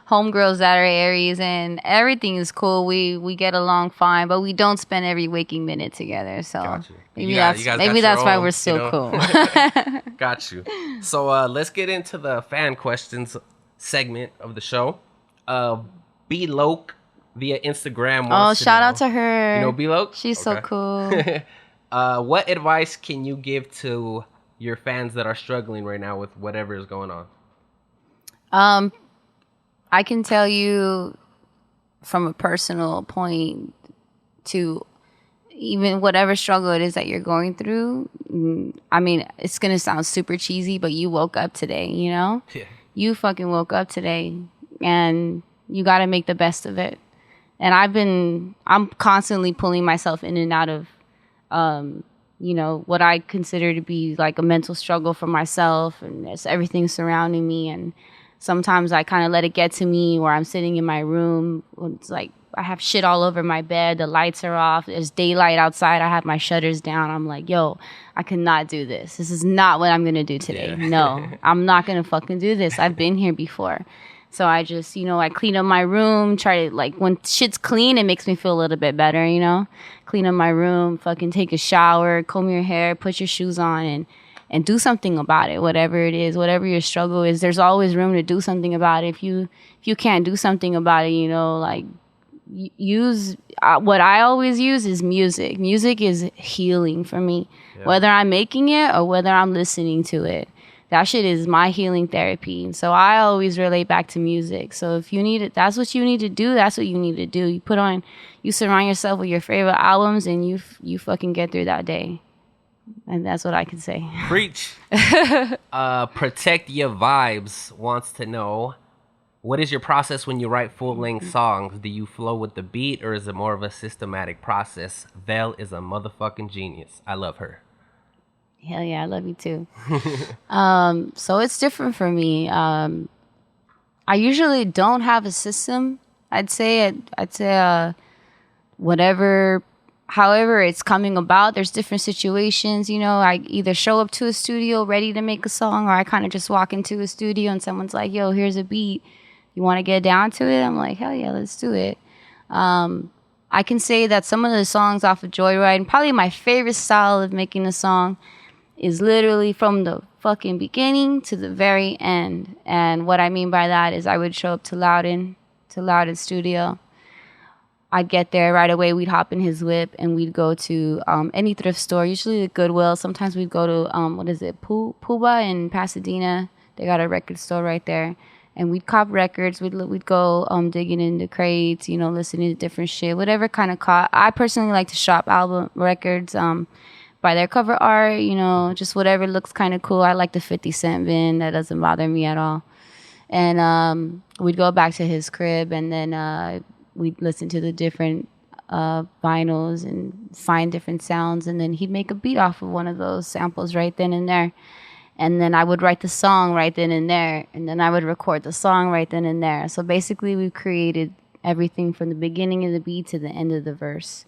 [SPEAKER 7] homegirls that are Aries, and everything is cool. We get along fine, but we don't spend every waking minute together. So
[SPEAKER 6] Gotcha.
[SPEAKER 7] maybe
[SPEAKER 6] You guys got
[SPEAKER 7] that's
[SPEAKER 6] your
[SPEAKER 7] why
[SPEAKER 6] own,
[SPEAKER 7] we're still
[SPEAKER 6] you know?
[SPEAKER 7] cool.
[SPEAKER 6] Got you. So let's get into the fan questions segment of the show. B Loke via Instagram. Wants
[SPEAKER 7] Shout
[SPEAKER 6] know,
[SPEAKER 7] out to her.
[SPEAKER 6] You know B Loke?
[SPEAKER 7] She's so cool.
[SPEAKER 6] What advice can you give to your fans that are struggling right now with whatever is going on?
[SPEAKER 7] I can tell you from a personal point to even whatever struggle it is that you're going through. I mean, it's going to sound super cheesy, but you woke up today, you know?
[SPEAKER 6] Yeah.
[SPEAKER 7] You fucking woke up today and you got to make the best of it. And I'm constantly pulling myself in and out of, you know, what I consider to be like a mental struggle for myself, and it's everything surrounding me. And sometimes I kind of let it get to me where I'm sitting in my room. It's like I have shit all over my bed. The lights are off. There's daylight outside. I have my shutters down. I'm like, yo, I cannot do this. This is not what I'm going to do today.
[SPEAKER 6] Yeah.
[SPEAKER 7] No, I'm not going to fucking do this. I've been here before. So I just, you know, I clean up my room, try to, like, when shit's clean, it makes me feel a little bit better, you know? Clean up my room, fucking take a shower, comb your hair, put your shoes on, and do something about it, whatever it is, whatever your struggle is. There's always room to do something about it. If you can't do something about it, you know, like, use, what I always use is music. Music is healing for me, whether I'm making it or whether I'm listening to it. That shit is my healing therapy. So I always relate back to music. So if you need it, that's what you need to do. That's what you need to do. You surround yourself with your favorite albums, and you fucking get through that day. And that's what I can say.
[SPEAKER 6] Preach. Protect Your Vibes wants to know, what is your process when you write full-length songs? Do you flow with the beat, or is it more of a systematic process? Vel is a motherfucking genius. I love her.
[SPEAKER 7] Hell yeah, I love you too. So it's different for me. I usually don't have a system. I'd say however it's coming about. There's different situations, you know. I either show up to a studio ready to make a song, or I kind of just walk into a studio and someone's like, yo, here's a beat. You want to get down to it? I'm like, hell yeah, let's do it. I can say that some of the songs off of Joyrider, and probably my favorite style of making a song, is literally from the fucking beginning to the very end. And what I mean by that is I would show up to Loudon studio. I'd get there right away. We'd hop in his whip and we'd go to any thrift store, usually the Goodwill. Sometimes we'd go to, Puba in Pasadena. They got a record store right there. And we'd cop records. We'd go digging into crates, you know, listening to different shit, whatever kind of I personally like to shop album records by their cover art, you know, just whatever looks kind of cool. I like the 50 Cent bin. That doesn't bother me at all. And we'd go back to his crib, and then we'd listen to the different vinyls and find different sounds, and then he'd make a beat off of one of those samples right then and there. And then I would write the song right then and there, and then I would record the song right then and there. So basically, we created everything from the beginning of the beat to the end of the verse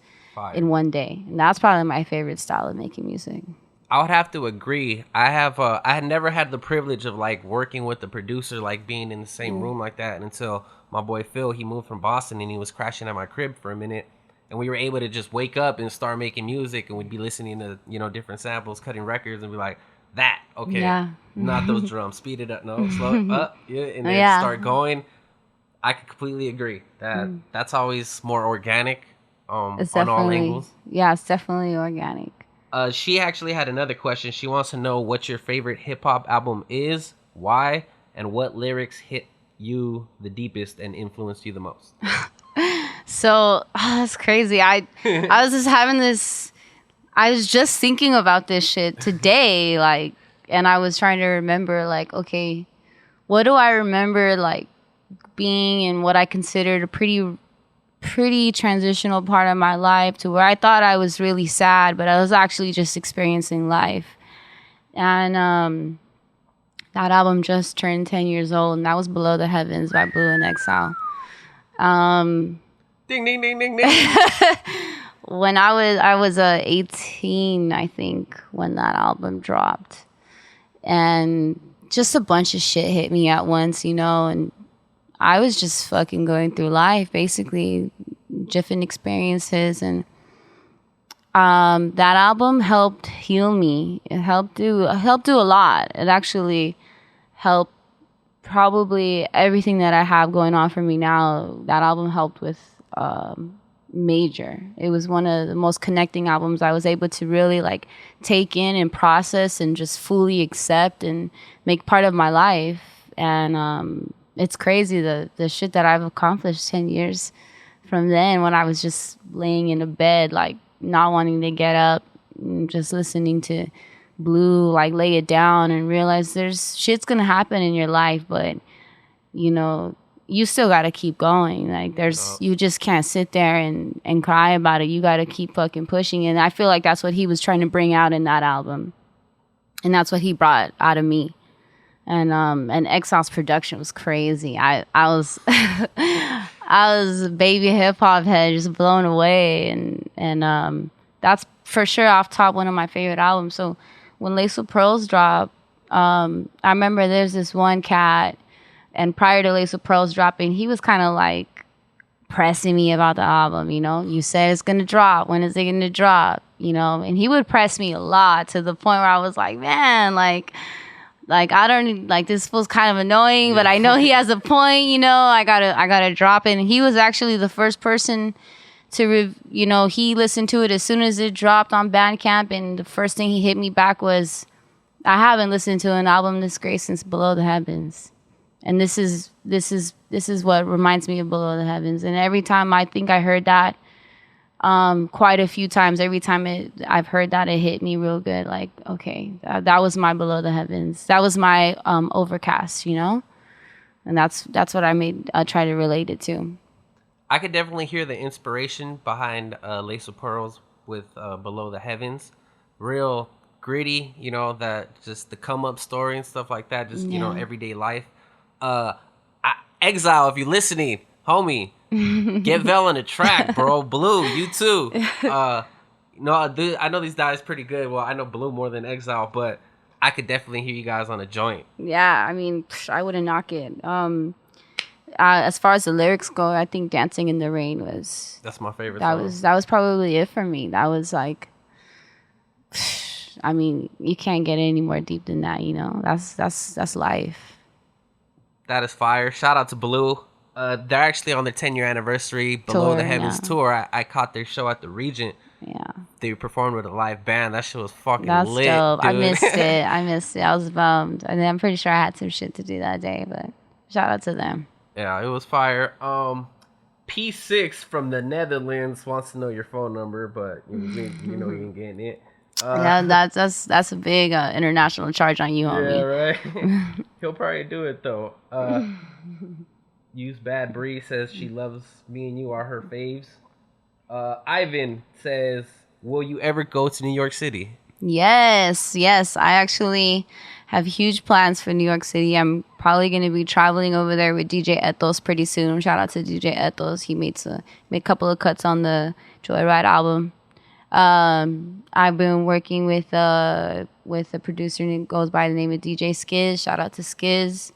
[SPEAKER 7] in one day. And that's probably my favorite style of making music.
[SPEAKER 6] I would have to agree. I had never had the privilege of like working with the producer, like being in the same room like that until my boy Phil, he moved from Boston and he was crashing at my crib for a minute. And we were able to just wake up and start making music, and we'd be listening to, different samples, cutting records, and be like, that, okay, not those drums, speed it up, no, slow it up, and then start going. I could completely agree that that's always more organic
[SPEAKER 7] It's
[SPEAKER 6] on all
[SPEAKER 7] definitely,
[SPEAKER 6] angles.
[SPEAKER 7] yeah, it's definitely organic.
[SPEAKER 6] She actually had another question. She wants to know what your favorite hip-hop album is, why, and what lyrics hit you the deepest and influenced you the most.
[SPEAKER 7] So that's crazy. I was just thinking about this shit today, like, and I was trying to remember, like, okay, what do I remember, like, being in what I considered a pretty transitional part of my life, to where I thought I was really sad, but I was actually just experiencing life. And that album just turned 10 years old, and that was Below the Heavens by Blue in Exile.
[SPEAKER 6] Ding, ding, ding, ding, ding.
[SPEAKER 7] When I was 18, I think, when that album dropped. And just a bunch of shit hit me at once, and I was just fucking going through life, basically, different experiences. And that album helped heal me. It helped do a lot. It actually helped probably everything that I have going on for me now. That album helped with major. It was one of the most connecting albums I was able to really like take in and process and just fully accept and make part of my life. And it's crazy the shit that I've accomplished 10 years from then, when I was just laying in a bed, like not wanting to get up, and just listening to Blue, like lay it down and realize there's shit's gonna happen in your life, but you still gotta keep going. Like you just can't sit there and cry about it. You gotta keep fucking pushing. And I feel like that's what he was trying to bring out in that album. And that's what he brought out of me. And Exile's production was crazy. I was I was a baby hip hop head, just blown away. And that's for sure off top one of my favorite albums. So when Lace with Pearls dropped, I remember there's this one cat, and prior to Lace with Pearls dropping, he was kind of like pressing me about the album, You said it's going to drop. When is it going to drop? And he would press me a lot, to the point where I was like, man, like I don't, like, this feels kind of annoying, but I know he has a point, I gotta drop it. And he was actually the first person to, he listened to it as soon as it dropped on Bandcamp, and the first thing he hit me back was, I haven't listened to an album this great since Below the Heavens. And this is what reminds me of Below the Heavens. And every time I think I heard that, quite a few times, every time I've heard that, it hit me real good. Like, okay, that was my Below the Heavens. That was my Overcast, And that's what I try to relate it to.
[SPEAKER 6] I could definitely hear the inspiration behind Lace of Pearls with Below the Heavens. Real gritty, that just the come up story and stuff like that. Just everyday life. Exile, if you're listening, homie, get Vel on the track, bro. Blue, you too. No, dude, I know these guys pretty good. Well, I know Blue more than Exile, but I could definitely hear you guys on a joint.
[SPEAKER 7] Yeah, I mean, I wouldn't knock it. As far as the lyrics go, I think Dancing in the Rain was...
[SPEAKER 6] That's my favorite song.
[SPEAKER 7] That was probably it for me. That was like... I mean, you can't get any more deep than that, That's life.
[SPEAKER 6] That is fire. Shout out to Blue. They're actually on their 10-year anniversary Below the Heavens tour. I caught their show at the Regent. Yeah. They performed with a live band. That shit was fucking lit. That's dope. Dude.
[SPEAKER 7] I missed it. I was bummed. And I'm pretty sure I had some shit to do that day, but shout out to them.
[SPEAKER 6] Yeah, it was fire. P6 from the Netherlands wants to know your phone number, but you ain't getting it.
[SPEAKER 7] Yeah, that's a big international charge on you, homie.
[SPEAKER 6] Yeah, right. He'll probably do it though. Use Bad Bree says she loves me and you are her faves. Ivan says, will you ever go to New York City?
[SPEAKER 7] Yes. I actually have huge plans for New York City. I'm probably going to be traveling over there with DJ Ethos pretty soon. Shout out to DJ Ethos. He made a couple of cuts on the Joyrider album. I've been working with a producer who goes by the name of DJ Skiz. Shout out to Skiz.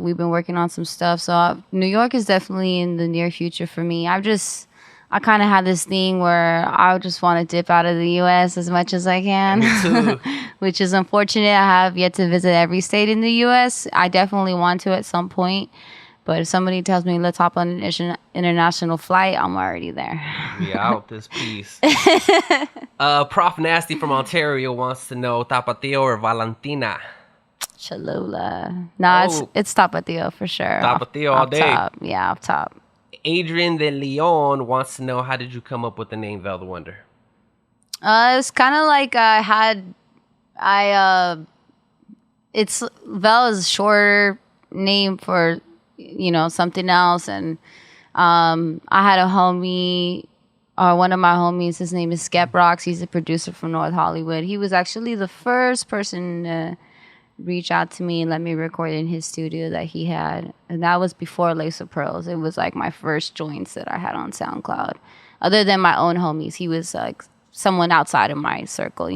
[SPEAKER 7] We've been working on some stuff. So New York is definitely in the near future for me. I kind of have this thing where I just want to dip out of the U.S. as much as I can.
[SPEAKER 6] Me too.
[SPEAKER 7] Which is unfortunate. I have yet to visit every state in the U.S. I definitely want to at some point. But if somebody tells me, let's hop on an international flight, I'm already there.
[SPEAKER 6] We out this piece. Prof Nasty from Ontario wants to know Tapatio or Valentina?
[SPEAKER 7] Cholula. Nah, it's Tapatio for sure.
[SPEAKER 6] Tapatio all day.
[SPEAKER 7] Top. Yeah, off top.
[SPEAKER 6] Adrian de Leon wants to know, how did you come up with the name Vel the Wonder?
[SPEAKER 7] It was kind of like it's Vel is a shorter name for, something else. And I had a homie, or one of my homies, his name is Skep Rocks. He's a producer from North Hollywood. He was actually the first person to reach out to me and let me record in his studio that he had. And that was before Lace of Pearls. It was like my first joints that I had on SoundCloud. Other than my own homies, he was like someone outside of my circle,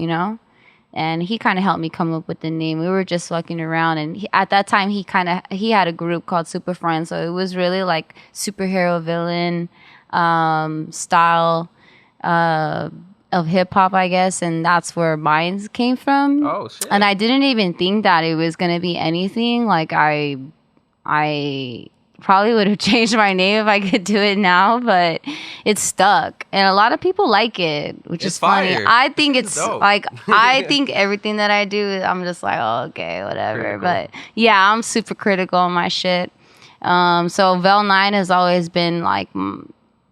[SPEAKER 7] And he kind of helped me come up with the name. We were just fucking around. And at that time, he had a group called Super Friends. So it was really like superhero villain style of hip hop, I guess, and that's where mine came from.
[SPEAKER 6] Oh shit!
[SPEAKER 7] And I didn't even think that it was gonna be anything. Like I probably would have changed my name if I could do it now, but it's stuck, and a lot of people like it, which is funny.
[SPEAKER 6] Fire.
[SPEAKER 7] I think it's
[SPEAKER 6] dope.
[SPEAKER 7] like I think everything that I do, I'm just like, oh, okay, whatever. Critical. But yeah, I'm super critical on my shit. So Vel 9 has always been like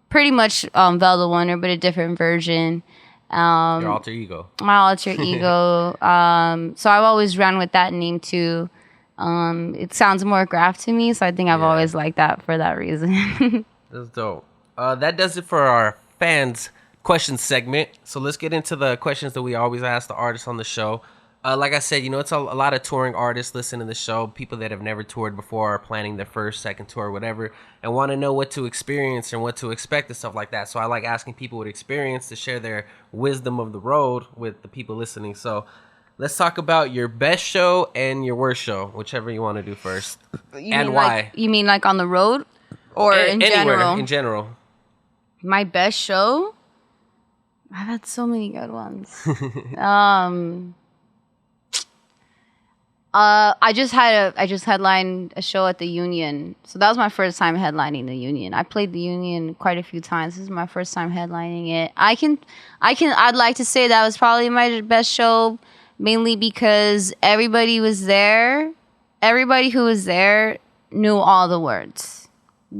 [SPEAKER 7] pretty much Vel the Wonder, but a different version.
[SPEAKER 6] Your alter ego.
[SPEAKER 7] My alter ego. So I've always ran with that name too. It sounds more graph to me, so I think I've always liked that for that reason.
[SPEAKER 6] That's dope. That does it for our fans questions segment. So let's get into the questions that we always ask the artists on the show. Like I said, it's a lot of touring artists listen to the show, people that have never toured before, are planning their first, second tour, whatever, and want to know what to experience and what to expect and stuff like that. So I like asking people with experience to share their wisdom of the road with the people listening. So let's talk about your best show and your worst show, whichever you want to do first. And why.
[SPEAKER 7] You mean like on the road or in
[SPEAKER 6] anywhere,
[SPEAKER 7] general?
[SPEAKER 6] in general.
[SPEAKER 7] My best show? I've had so many good ones. I just headlined a show at the Union. So that was my first time headlining the Union. I played the Union quite a few times. This is my first time headlining it. I'd like to say that was probably my best show, mainly because everybody was there. Everybody who was there knew all the words.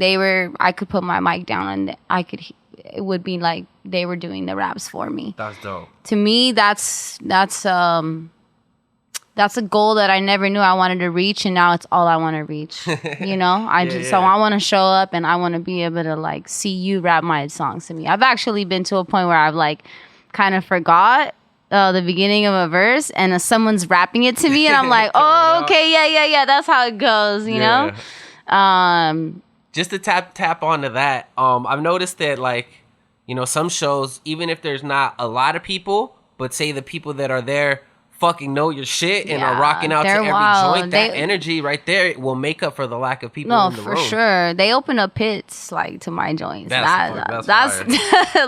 [SPEAKER 7] I could put my mic down and it would be like they were doing the raps for me.
[SPEAKER 6] That's dope.
[SPEAKER 7] To me, that's a goal that I never knew I wanted to reach, and now it's all I want to reach. So I want to show up and I want to be able to like see you rap my songs to me. I've actually been to a point where I've like kind of forgot the beginning of a verse, and someone's rapping it to me, and I'm like, oh, okay, yeah, that's how it goes, you know.
[SPEAKER 6] Just to tap onto that, I've noticed that like, some shows, even if there's not a lot of people, but say the people that are there fucking know your shit and are rocking out to every joint, that energy right there will make up for the lack of people in the room. No, for sure.
[SPEAKER 7] They open up pits like to my joints.
[SPEAKER 6] That's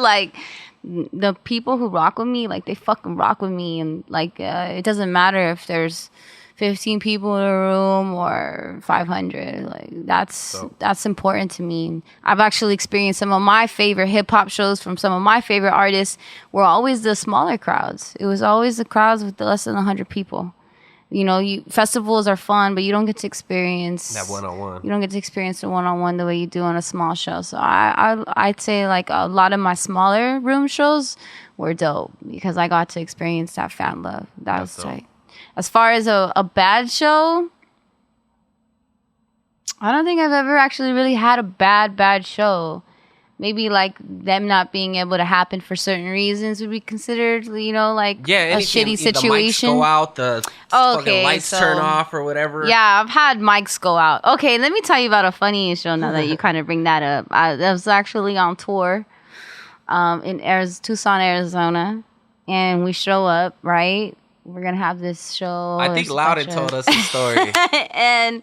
[SPEAKER 7] like the people who rock with me, like they fucking rock with me, and like it doesn't matter if there's 15 people in a room or 500. Like that's important to me. I've actually experienced some of my favorite hip hop shows from some of my favorite artists were always the smaller crowds. It was always the crowds with less than 100 people. Festivals are fun, but you don't get to experience
[SPEAKER 6] that one-on-one.
[SPEAKER 7] You don't get to experience the one-on-one the way you do on a small show. So I'd say like a lot of my smaller room shows were dope because I got to experience that fan love. That's was tight. As far as a bad show, I don't think I've ever actually really had a bad show. maybe like them not being able to happen for certain reasons would be considered, you know, like a
[SPEAKER 6] anything,
[SPEAKER 7] shitty
[SPEAKER 6] the mics
[SPEAKER 7] situation.
[SPEAKER 6] go out, the fucking lights turn off or whatever.
[SPEAKER 7] Yeah, I've had mics go out. Okay, let me tell you about a funny show now that you kind of bring that up. I was actually on tour in Tucson, Arizona, and we show up, right? We're going to have this show.
[SPEAKER 6] I think Loudon told us the story.
[SPEAKER 7] And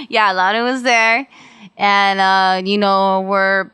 [SPEAKER 7] yeah, Loudon was there. And, you know,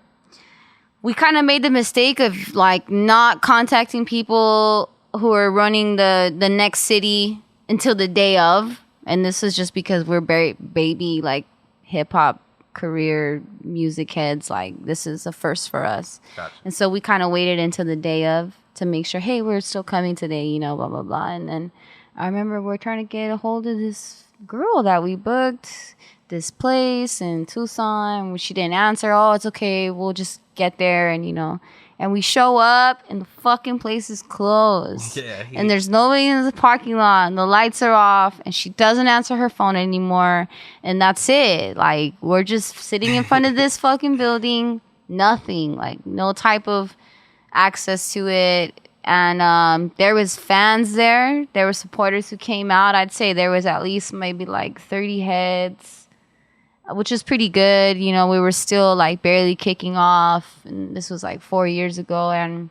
[SPEAKER 7] we kind of made the mistake of like not contacting people who are running the next city until the day of. And this is just because we're baby like hip hop career music heads. Like this is a first for us. Gotcha. And so we kind of waited until the day of to make sure, hey, we're still coming today, you know, blah, blah, blah. And then I remember we're trying to get a hold of this girl that we booked this place in Tucson. She didn't answer. Oh, it's okay. We'll just get there. And, you know, and we show up and the fucking place is closed. Yeah, and there's nobody in the parking lot and the lights are off and she doesn't answer her phone anymore. And that's it. Like, we're just sitting in front of this fucking building. Nothing. Like, no type of access to it. And there was fans there. There were supporters who came out. I'd say there was at least maybe like 30 heads, which is pretty good. You know, we were still like barely kicking off. And this was like 4 years ago. And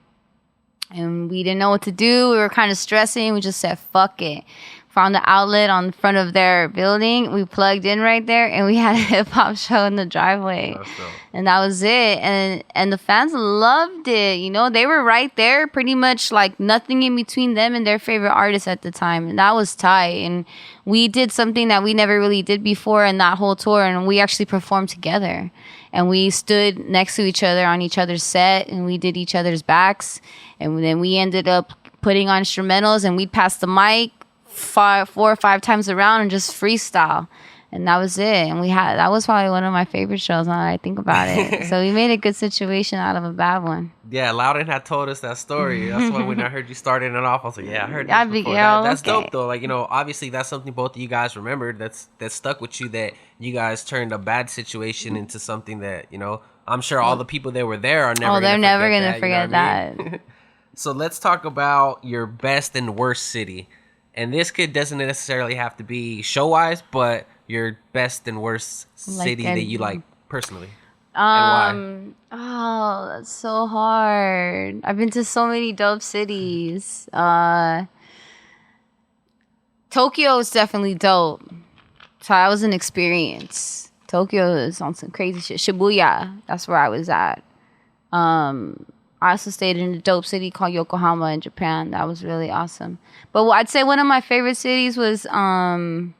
[SPEAKER 7] we didn't know what to do. We were kind of stressing. We just said, fuck it. Found the outlet on the front of their building. We plugged in right there, and we had a hip hop show in the driveway, and that was it. And the fans loved it. You know, they were right there, pretty much like nothing in between them and their favorite artist at the time, and that was tight. And we did something that we never really did before in that whole tour, and we actually performed together, and we stood next to each other on each other's set, and we did each other's backs, and then we ended up putting on instrumentals, and we'd pass the mic 4 or 5 times around and just freestyle, and that was it. And that was probably one of my favorite shows now that I think about it. So we made a good situation out of a bad one.
[SPEAKER 6] Yeah, Loudon had told us that story. That's why when I heard you starting it off, I was like, yeah, I heard that before. That's okay. Dope though. Like, you know, obviously that's something both of you guys remembered that stuck with you, that you guys turned a bad situation into something that, you know, I'm sure all the people that were there are never gonna forget that. So let's talk about your best and worst city. And this kid doesn't necessarily have to be show-wise, but your best and worst city that you like personally. And why?
[SPEAKER 7] Oh, that's so hard. I've been to so many dope cities. Tokyo is definitely dope. So that was an experience. Tokyo is on some crazy shit. Shibuya, that's where I was at. I also stayed in a dope city called Yokohama in Japan. That was really awesome. But I'd say one of my favorite cities was DF.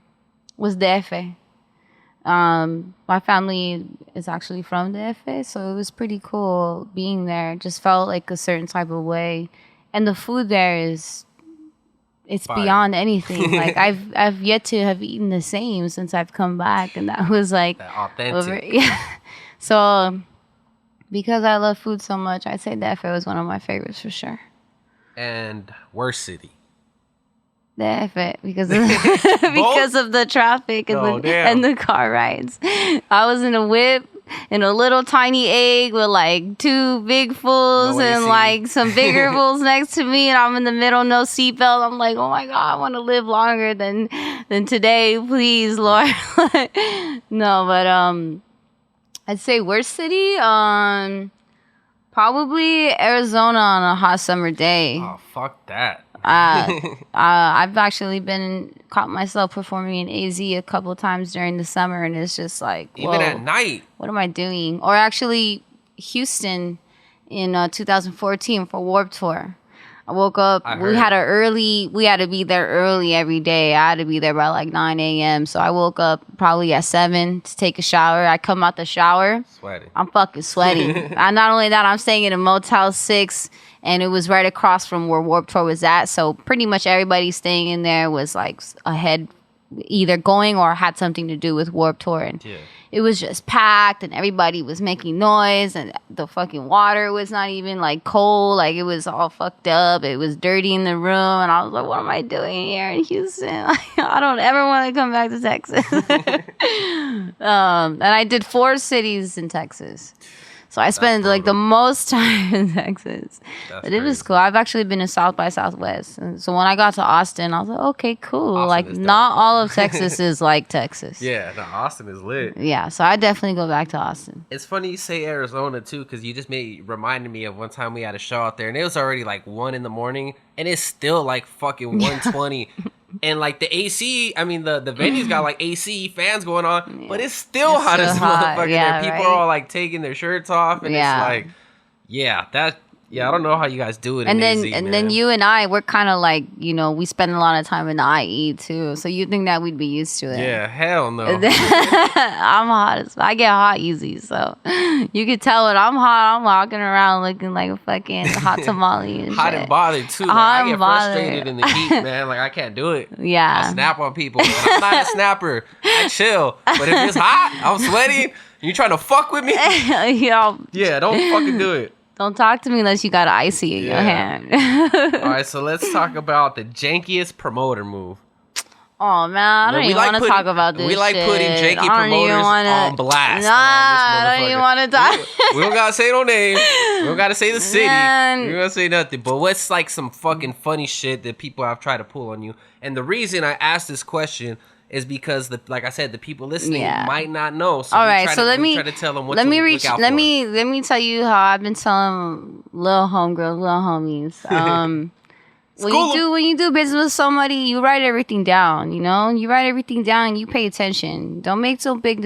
[SPEAKER 7] My family is actually from DF, so it was pretty cool being there. It just felt like a certain type of way. And the food there it's fire. Beyond anything. Like I've yet to have eaten the same since I've come back, and that was like
[SPEAKER 6] that authentic.
[SPEAKER 7] So because I love food so much, I'd say DF was one of my favorites for sure.
[SPEAKER 6] And worst city?
[SPEAKER 7] DF, because of the traffic and the car rides. I was in a whip in a little tiny egg with like 2 big fools and like some bigger fools next to me, and I'm in the middle, no seatbelt. I'm like, oh my God, I want to live longer than today, please, Lord. No, but I'd say worst city, probably Arizona on a hot summer day.
[SPEAKER 6] Oh, fuck that.
[SPEAKER 7] I've actually caught myself performing in AZ a couple of times during the summer, and it's just like, whoa,
[SPEAKER 6] even at night,
[SPEAKER 7] what am I doing? Or actually Houston in 2014 for Warped Tour. I woke up. We had to be there early every day. I had to be there by like 9 a.m. So I woke up probably at 7 to take a shower. I come out the shower.
[SPEAKER 6] Sweaty.
[SPEAKER 7] I'm fucking sweaty. And not only that, I'm staying in a Motel 6, and it was right across from where Warped Tour was at. So pretty much everybody staying in there was like ahead, either going or had something to do with Warped Tour. And it was just packed, and everybody was making noise, and the fucking water was not even like cold. Like it was all fucked up. It was dirty in the room, and I was like, what am I doing here in Houston? I don't ever want to come back to Texas. And I did 4 cities in Texas. So I spent like the most time in Texas. But it was
[SPEAKER 6] crazy.
[SPEAKER 7] cool. I've actually been to South by Southwest. And so when I got to Austin, I was like, okay, cool.
[SPEAKER 6] Austin
[SPEAKER 7] like
[SPEAKER 6] is dope.
[SPEAKER 7] not all of Texas is like Texas.
[SPEAKER 6] Yeah, no, Austin is lit.
[SPEAKER 7] Yeah, so I definitely go back to Austin.
[SPEAKER 6] It's funny you say Arizona too, because you just reminded me of one time we had a show out there, and it was already like 1 a.m, and it's still like fucking 1:20. And like the AC, I mean the venue's got like AC fans going on, but it's still
[SPEAKER 7] It's
[SPEAKER 6] hot
[SPEAKER 7] still
[SPEAKER 6] as
[SPEAKER 7] hot,
[SPEAKER 6] motherfucker.
[SPEAKER 7] yeah,
[SPEAKER 6] There. People
[SPEAKER 7] right?
[SPEAKER 6] are all like taking their shirts off, and
[SPEAKER 7] Yeah.
[SPEAKER 6] it's like, I don't know how you guys do it.
[SPEAKER 7] And
[SPEAKER 6] in
[SPEAKER 7] then
[SPEAKER 6] AZ,
[SPEAKER 7] then
[SPEAKER 6] man.
[SPEAKER 7] you and I, we're kind of like, we spend a lot of time in the IE too. So you think that we'd be used to it.
[SPEAKER 6] Yeah, hell no.
[SPEAKER 7] I'm hot as I get hot easy, so you could tell when I'm hot, I'm walking around looking like a fucking hot tamale and
[SPEAKER 6] Hot
[SPEAKER 7] shit.
[SPEAKER 6] and bothered too. Like,
[SPEAKER 7] Hot
[SPEAKER 6] I get
[SPEAKER 7] and bothered.
[SPEAKER 6] frustrated in the heat, man. Like I can't do it.
[SPEAKER 7] Yeah.
[SPEAKER 6] I snap on people. I'm not a snapper. I chill. But if it's hot, I'm sweaty. You trying to fuck with me?
[SPEAKER 7] Yo,
[SPEAKER 6] Yeah, don't fucking do it.
[SPEAKER 7] don't talk to me unless you got icy in your hand.
[SPEAKER 6] All right, so let's talk about the jankiest promoter move.
[SPEAKER 7] Oh man, I don't
[SPEAKER 6] We
[SPEAKER 7] even
[SPEAKER 6] like
[SPEAKER 7] want to
[SPEAKER 6] putting-
[SPEAKER 7] talk about this.
[SPEAKER 6] we like
[SPEAKER 7] shit.
[SPEAKER 6] putting janky
[SPEAKER 7] I don't even
[SPEAKER 6] promoters
[SPEAKER 7] wanna-
[SPEAKER 6] on blast
[SPEAKER 7] Nah, I
[SPEAKER 6] around
[SPEAKER 7] don't
[SPEAKER 6] this
[SPEAKER 7] even
[SPEAKER 6] motherfucker.
[SPEAKER 7] want to talk.
[SPEAKER 6] We don't gotta say no name. We don't gotta say the city.
[SPEAKER 7] Man.
[SPEAKER 6] We don't gotta say nothing. But what's like some fucking funny shit that people have tried to pull on you? And the reason I asked this question is because like I said, the people listening
[SPEAKER 7] Yeah.
[SPEAKER 6] might not know. So
[SPEAKER 7] All
[SPEAKER 6] we
[SPEAKER 7] right,
[SPEAKER 6] try
[SPEAKER 7] so
[SPEAKER 6] to,
[SPEAKER 7] let
[SPEAKER 6] we
[SPEAKER 7] me
[SPEAKER 6] try to tell them what
[SPEAKER 7] let
[SPEAKER 6] to
[SPEAKER 7] me
[SPEAKER 6] look
[SPEAKER 7] reach.
[SPEAKER 6] out
[SPEAKER 7] Let
[SPEAKER 6] for.
[SPEAKER 7] me tell you how I've been telling little homegirls, little homies. When you do business with somebody, you write everything down. You write everything down and you pay attention. Don't make so big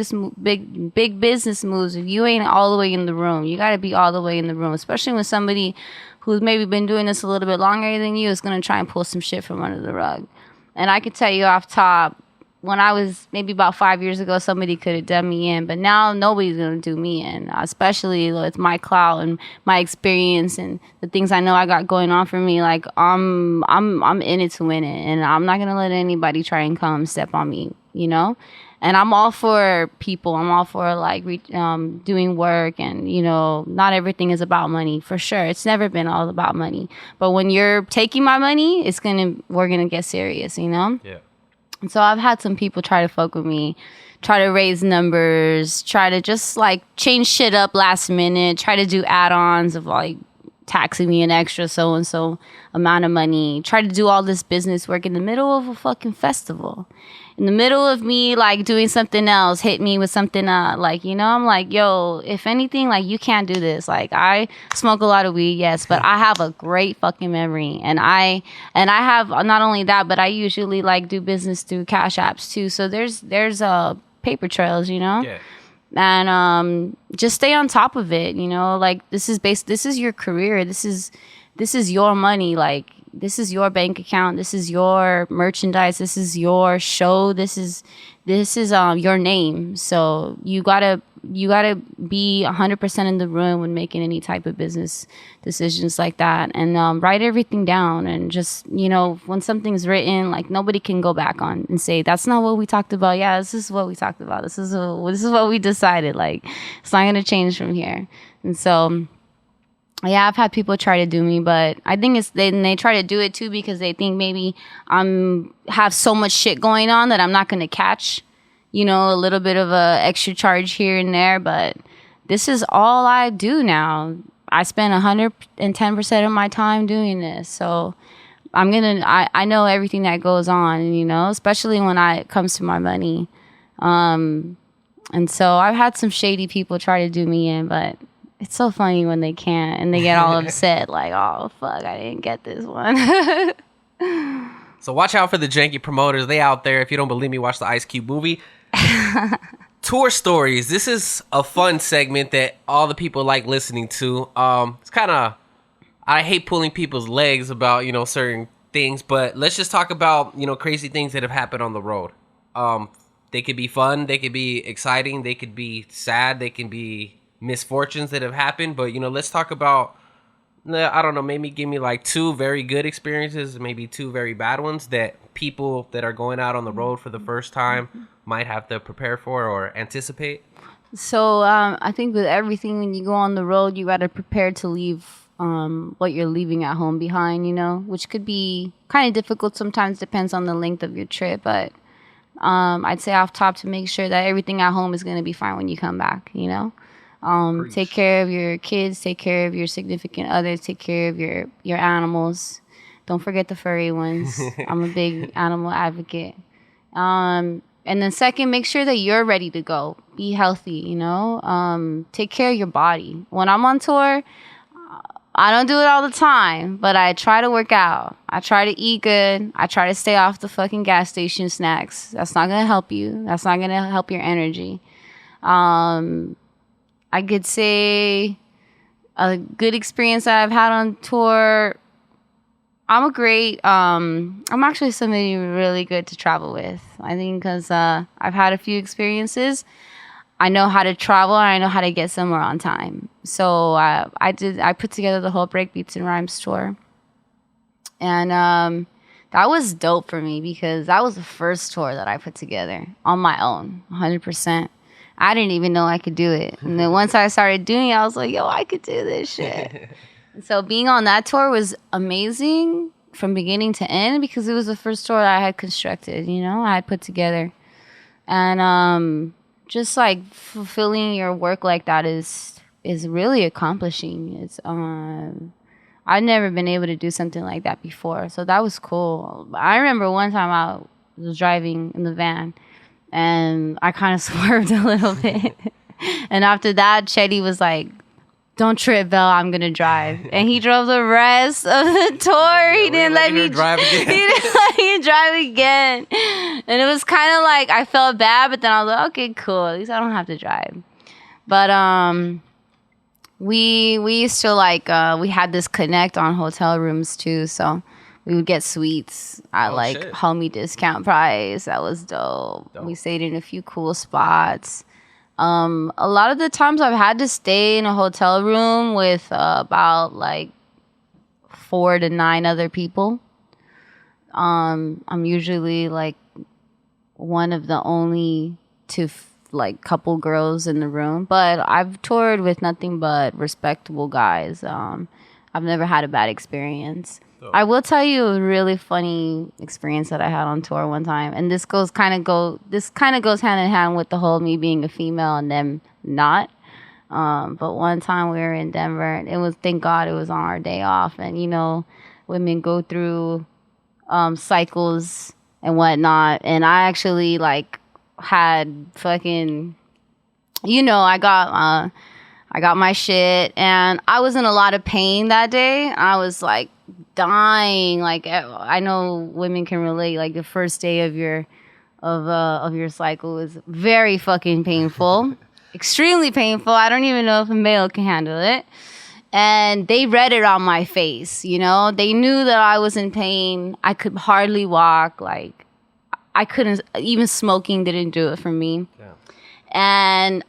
[SPEAKER 7] business moves if you ain't all the way in the room. You got to be all the way in the room, especially when somebody who's maybe been doing this a little bit longer than you is gonna try and pull some shit from under the rug. And I can tell you off top, when I was maybe about 5 years ago, somebody could have done me in, but now nobody's gonna do me in. Especially with my clout and my experience and the things I know I got going on for me. Like I'm in it to win it, and I'm not gonna let anybody try and come step on me. And I'm all for people. I'm all for like doing work, and not everything is about money for sure. It's never been all about money. But when you're taking my money, we're gonna get serious.
[SPEAKER 6] Yeah.
[SPEAKER 7] And so I've had some people try to fuck with me, try to raise numbers, try to just like change shit up last minute, try to do add-ons of like taxing me an extra so-and-so amount of money, try to do all this business work in the middle of a fucking festival. In the middle of me like doing something else, hit me with something I'm like, yo, if anything, like you can't do this. Like I smoke a lot of weed, yes, but I have a great fucking memory, and I have not only that, but I usually like do business through cash apps too. So there's paper trails,
[SPEAKER 6] Yeah.
[SPEAKER 7] and just stay on top of it. Like this is your career. This is your money. Like this is your bank account. This is your merchandise. This is your show. This is your name. So you gotta be 100% in the room when making any type of business decisions like that, and write everything down. And just when something's written, like nobody can go back on and say that's not what we talked about. Yeah, this is what we talked about. This is what we decided. Like it's not gonna change from here. And so. Yeah, I've had people try to do me, but I think they try to do it too because they think maybe have so much shit going on that I'm not going to catch, a little bit of a extra charge here and there. But this is all I do now. I spend 110% of my time doing this, so I know everything that goes on, especially when it comes to my money. And so I've had some shady people try to do me in, but. It's so funny when they can't and they get all upset, like, oh, fuck, I didn't get this one.
[SPEAKER 6] So watch out for the janky promoters. They out there. If you don't believe me, watch the Ice Cube movie. Tour stories. This is a fun segment that all the people like listening to. It's kind of, I hate pulling people's legs about, certain things, but let's just talk about, crazy things that have happened on the road. They could be fun. They could be exciting. They could be sad. They can be misfortunes that have happened, but let's talk about I don't know, maybe give me like 2 very good experiences, maybe 2 very bad ones that people that are going out on the road for the first time might have to prepare for or anticipate.
[SPEAKER 7] So I think with everything, when you go on the road, you got to prepare to leave what you're leaving at home behind, which could be kind of difficult sometimes, depends on the length of your trip, but I'd say off top to make sure that everything at home is going to be fine when you come back, Take care of your kids, take care of your significant others, take care of your animals. Don't forget the furry ones. I'm a big animal advocate. And then second, make sure that you're ready to go. Be healthy, you know? Take care of your body. When I'm on tour, I don't do it all the time, but I try to work out. I try to eat good. I try to stay off the fucking gas station snacks. That's not going to help you. That's not going to help your energy. I could say a good experience that I've had on tour. I'm actually somebody really good to travel with. I think because I've had a few experiences. I know how to travel and I know how to get somewhere on time. So I put together the whole Break Beats and Rhymes tour. And that was dope for me because that was the first tour that I put together on my own, 100%. I didn't even know I could do it. And then once I started doing it, I was like, yo, I could do this shit. So being on that tour was amazing from beginning to end because it was the first tour that I had constructed, you know, I had put together. And just like fulfilling your work like that is really accomplishing. It's I've never been able to do something like that before, so that was cool. I remember one time I was driving in the van and I kind of swerved a little bit, and after that Chetty was like, "Don't trip, Vel, I'm gonna drive." And he drove the rest of the tour. He didn't let me drive again. He didn't let me drive again. And it was kind of like I felt bad, but then I was like, okay, cool. At least I don't have to drive. But we used to like we had this connect on hotel rooms too, so we would get suites at homie discount price. That was dope. We stayed in a few cool spots. A lot of the times I've had to stay in a hotel room with about like 4 to 9 other people. I'm usually like one of the only 2 like couple girls in the room, but I've toured with nothing but respectable guys. I've never had a bad experience. I will tell you a really funny experience that I had on tour one time, and this kind of goes hand in hand with the whole me being a female and them not. But one time we were in Denver, and it was, thank God it was on our day off, and you know, women go through cycles and whatnot, and I actually like had fucking, you know, I got my shit, and I was in a lot of pain that day. I was like dying. Like, I know women can relate. Like the first day of your cycle is very fucking painful, extremely painful. I don't even know if a male can handle it. And they read it on my face. You know, they knew that I was in pain. I could hardly walk. Like, I couldn't. Even smoking didn't do it for me. Yeah. And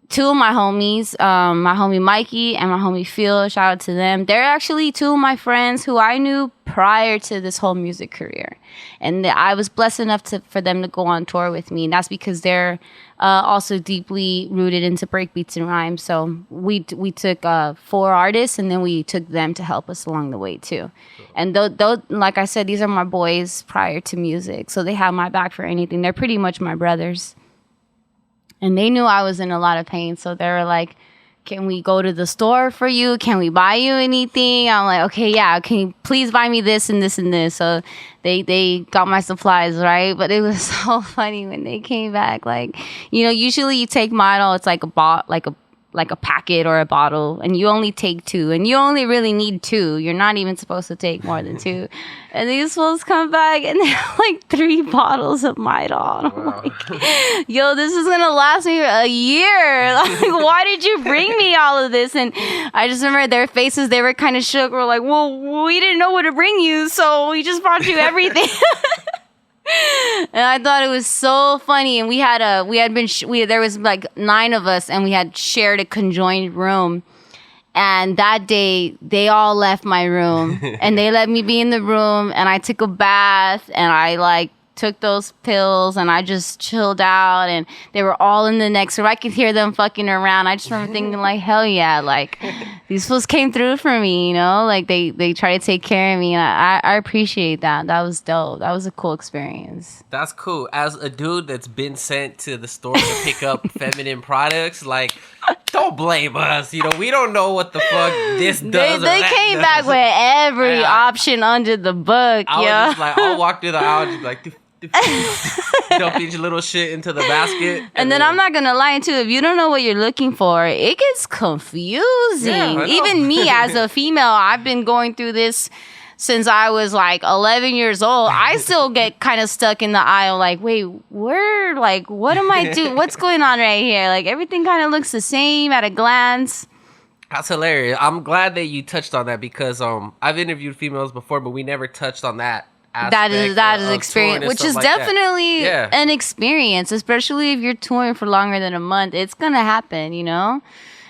[SPEAKER 7] 2 of my homies, my homie Mikey and my homie Phil, shout out to them. They're actually 2 of my friends who I knew prior to this whole music career. And I was blessed enough for them to go on tour with me. And that's because they're also deeply rooted into breakbeats and rhymes. So we took 4 artists, and then we took them to help us along the way too. And though, like I said, these are my boys prior to music. So they have my back for anything. They're pretty much my brothers. And they knew I was in a lot of pain. So they were like, can we go to the store for you? Can we buy you anything? I'm like, okay, yeah. Can you please buy me this and this and this? So they got my supplies, right? But it was so funny when they came back. Like, you know, usually you take Midol, it's like a packet or a bottle, and you only take 2, and you only really need 2. You're not even supposed to take more than 2. And these fools come back and they have like 3 bottles of Midol. I'm like, yo, this is gonna last me a year. Like, why did you bring me all of this? And I just remember their faces, they were kind of shook. We're like, well, we didn't know what to bring you, so we just brought you everything. And I thought it was so funny. And there was like 9 of us, and we had shared a conjoined room. And that day, they all left my room, and they let me be in the room, and I took a bath, and I like took those pills, and I just chilled out, and they were all in the next room. I could hear them fucking around. I just remember thinking like, hell yeah, like these fools came through for me, you know, like they try to take care of me, and I appreciate that. That was dope. That was a cool experience.
[SPEAKER 6] That's cool. As a dude that's been sent to the store to pick up feminine products, like don't blame us. You know, we don't know what the fuck this does.
[SPEAKER 7] They
[SPEAKER 6] or that
[SPEAKER 7] came
[SPEAKER 6] does.
[SPEAKER 7] back with every option under the book,
[SPEAKER 6] I was
[SPEAKER 7] yo.
[SPEAKER 6] just like, I'll walk through the aisle, just like, dump each little shit into the basket.
[SPEAKER 7] And then I'm not gonna lie too. If you don't know what you're looking for, it gets confusing.
[SPEAKER 6] Yeah, I know.
[SPEAKER 7] Even me as a female, I've been going through this since I was like 11 years old. I still get kind of stuck in the aisle, like, wait, where? Like, what am I doing? What's going on right here? Like, everything kind of looks the same at a glance.
[SPEAKER 6] That's hilarious. I'm glad that you touched on that because I've interviewed females before, but we never touched on that.
[SPEAKER 7] That is experience, which is
[SPEAKER 6] like
[SPEAKER 7] definitely an experience, especially if you're touring for longer than a month. It's gonna happen, you know.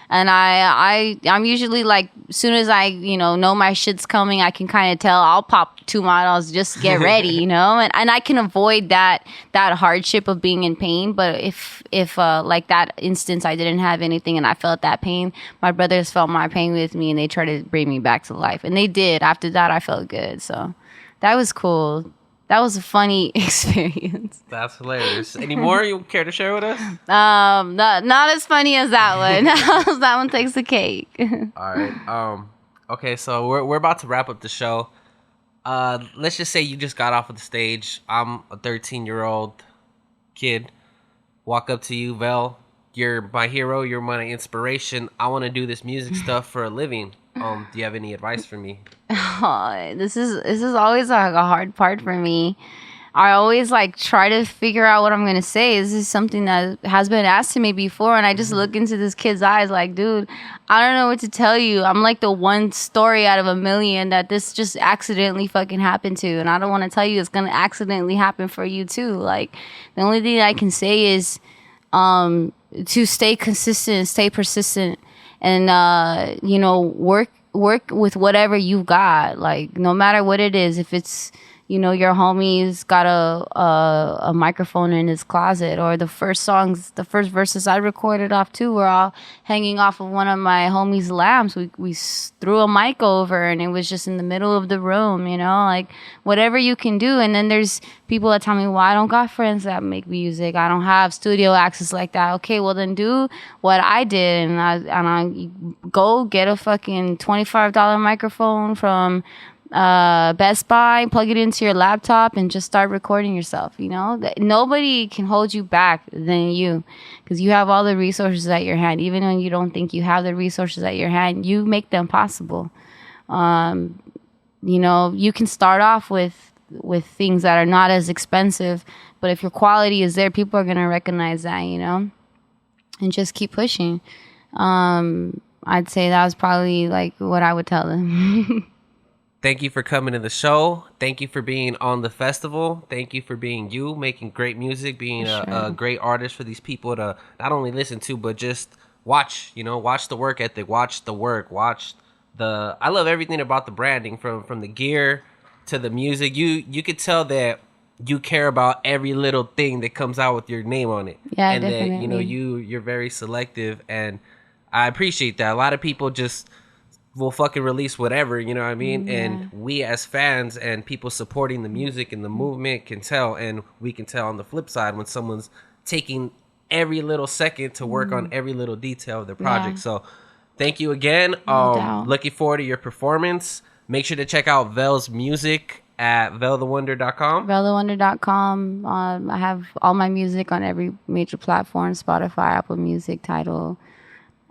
[SPEAKER 7] And I'm usually like, as soon as I know my shit's coming, I can kind of tell. I'll pop 2 models just to get ready, you know, and I can avoid that hardship of being in pain. But if like that instance, I didn't have anything and I felt that pain, my brothers felt my pain with me and they tried to bring me back to life, and they did. After that, I felt good. So that was cool. That was a funny experience.
[SPEAKER 6] That's hilarious. Any more you care to share with us?
[SPEAKER 7] Not as funny as that one. That one takes the cake.
[SPEAKER 6] All right. Okay, so we're about to wrap up the show. Let's just say you just got off of the stage. I'm a 13-year-old kid. Walk up to you, Vel. You're my hero. You're my inspiration. I want to do this music stuff for a living. Do you have any advice for me?
[SPEAKER 7] Oh, this is always like a hard part for me. I always like try to figure out what I'm gonna say. This is something that has been asked to me before, and I just look into this kid's eyes like, dude, I don't know what to tell you. I'm like the one story out of a million that this just accidentally fucking happened to, and I don't want to tell you it's gonna accidentally happen for you too. Like, the only thing I can say is to stay consistent, stay persistent, and work with whatever you've got. Like, no matter what it is, if it's your homie's got a microphone in his closet, or the first verses I recorded off too were all hanging off of one of my homie's lamps. We threw a mic over and it was just in the middle of the room, like whatever you can do. And then there's people that tell me, well, I don't got friends that make music. I don't have studio access like that. Okay, well then do what I did and I go get a fucking $25 microphone from Best Buy, plug it into your laptop and just start recording yourself. Nobody can hold you back than you, because you have all the resources at your hand. Even when you don't think you have the resources at your hand, you make them possible. You can start off with things that are not as expensive, but if your quality is there, people are going to recognize that, and just keep pushing. I'd say that was probably like what I would tell them.
[SPEAKER 6] Thank you for coming to the show. Thank you for being on the festival. Thank you for being you, making great music, being a great artist for these people to not only listen to, but just watch, watch the work ethic, watch the work, I love everything about the branding, from the gear to the music. You could tell that you care about every little thing that comes out with your name on it.
[SPEAKER 7] Yeah,
[SPEAKER 6] and
[SPEAKER 7] definitely.
[SPEAKER 6] that, you're very selective, and I appreciate that. A lot of people just will fucking release whatever, you know what I mean?
[SPEAKER 7] Yeah.
[SPEAKER 6] And we as fans and people supporting the music and the movement can tell, and we can tell on the flip side when someone's taking every little second to work on every little detail of their project.
[SPEAKER 7] Yeah.
[SPEAKER 6] So thank you again.
[SPEAKER 7] No doubt.
[SPEAKER 6] Looking forward to your performance. Make sure to check out Vel's music at velthewonder.com.
[SPEAKER 7] velthewonder.com. I have all my music on every major platform: Spotify, Apple Music, Tidal,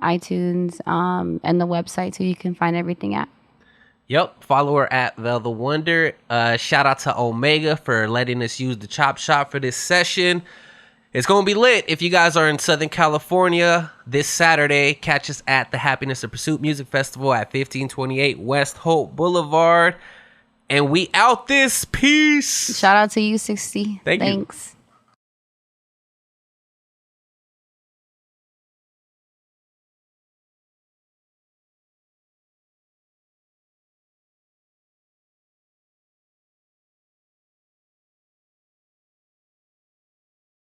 [SPEAKER 7] iTunes, and the website, so you can find everything at.
[SPEAKER 6] Yep, follow her at Vel The Wonder. Shout out to Omega for letting us use the Chop Shop for this session. It's going to be lit. If you guys are in Southern California this Saturday, catch us at the Happiness of Pursuit Music Festival at 1528 West Hope Boulevard. And we out this. Peace.
[SPEAKER 7] Shout out to you, 60.
[SPEAKER 6] Thank you.
[SPEAKER 7] Thanks.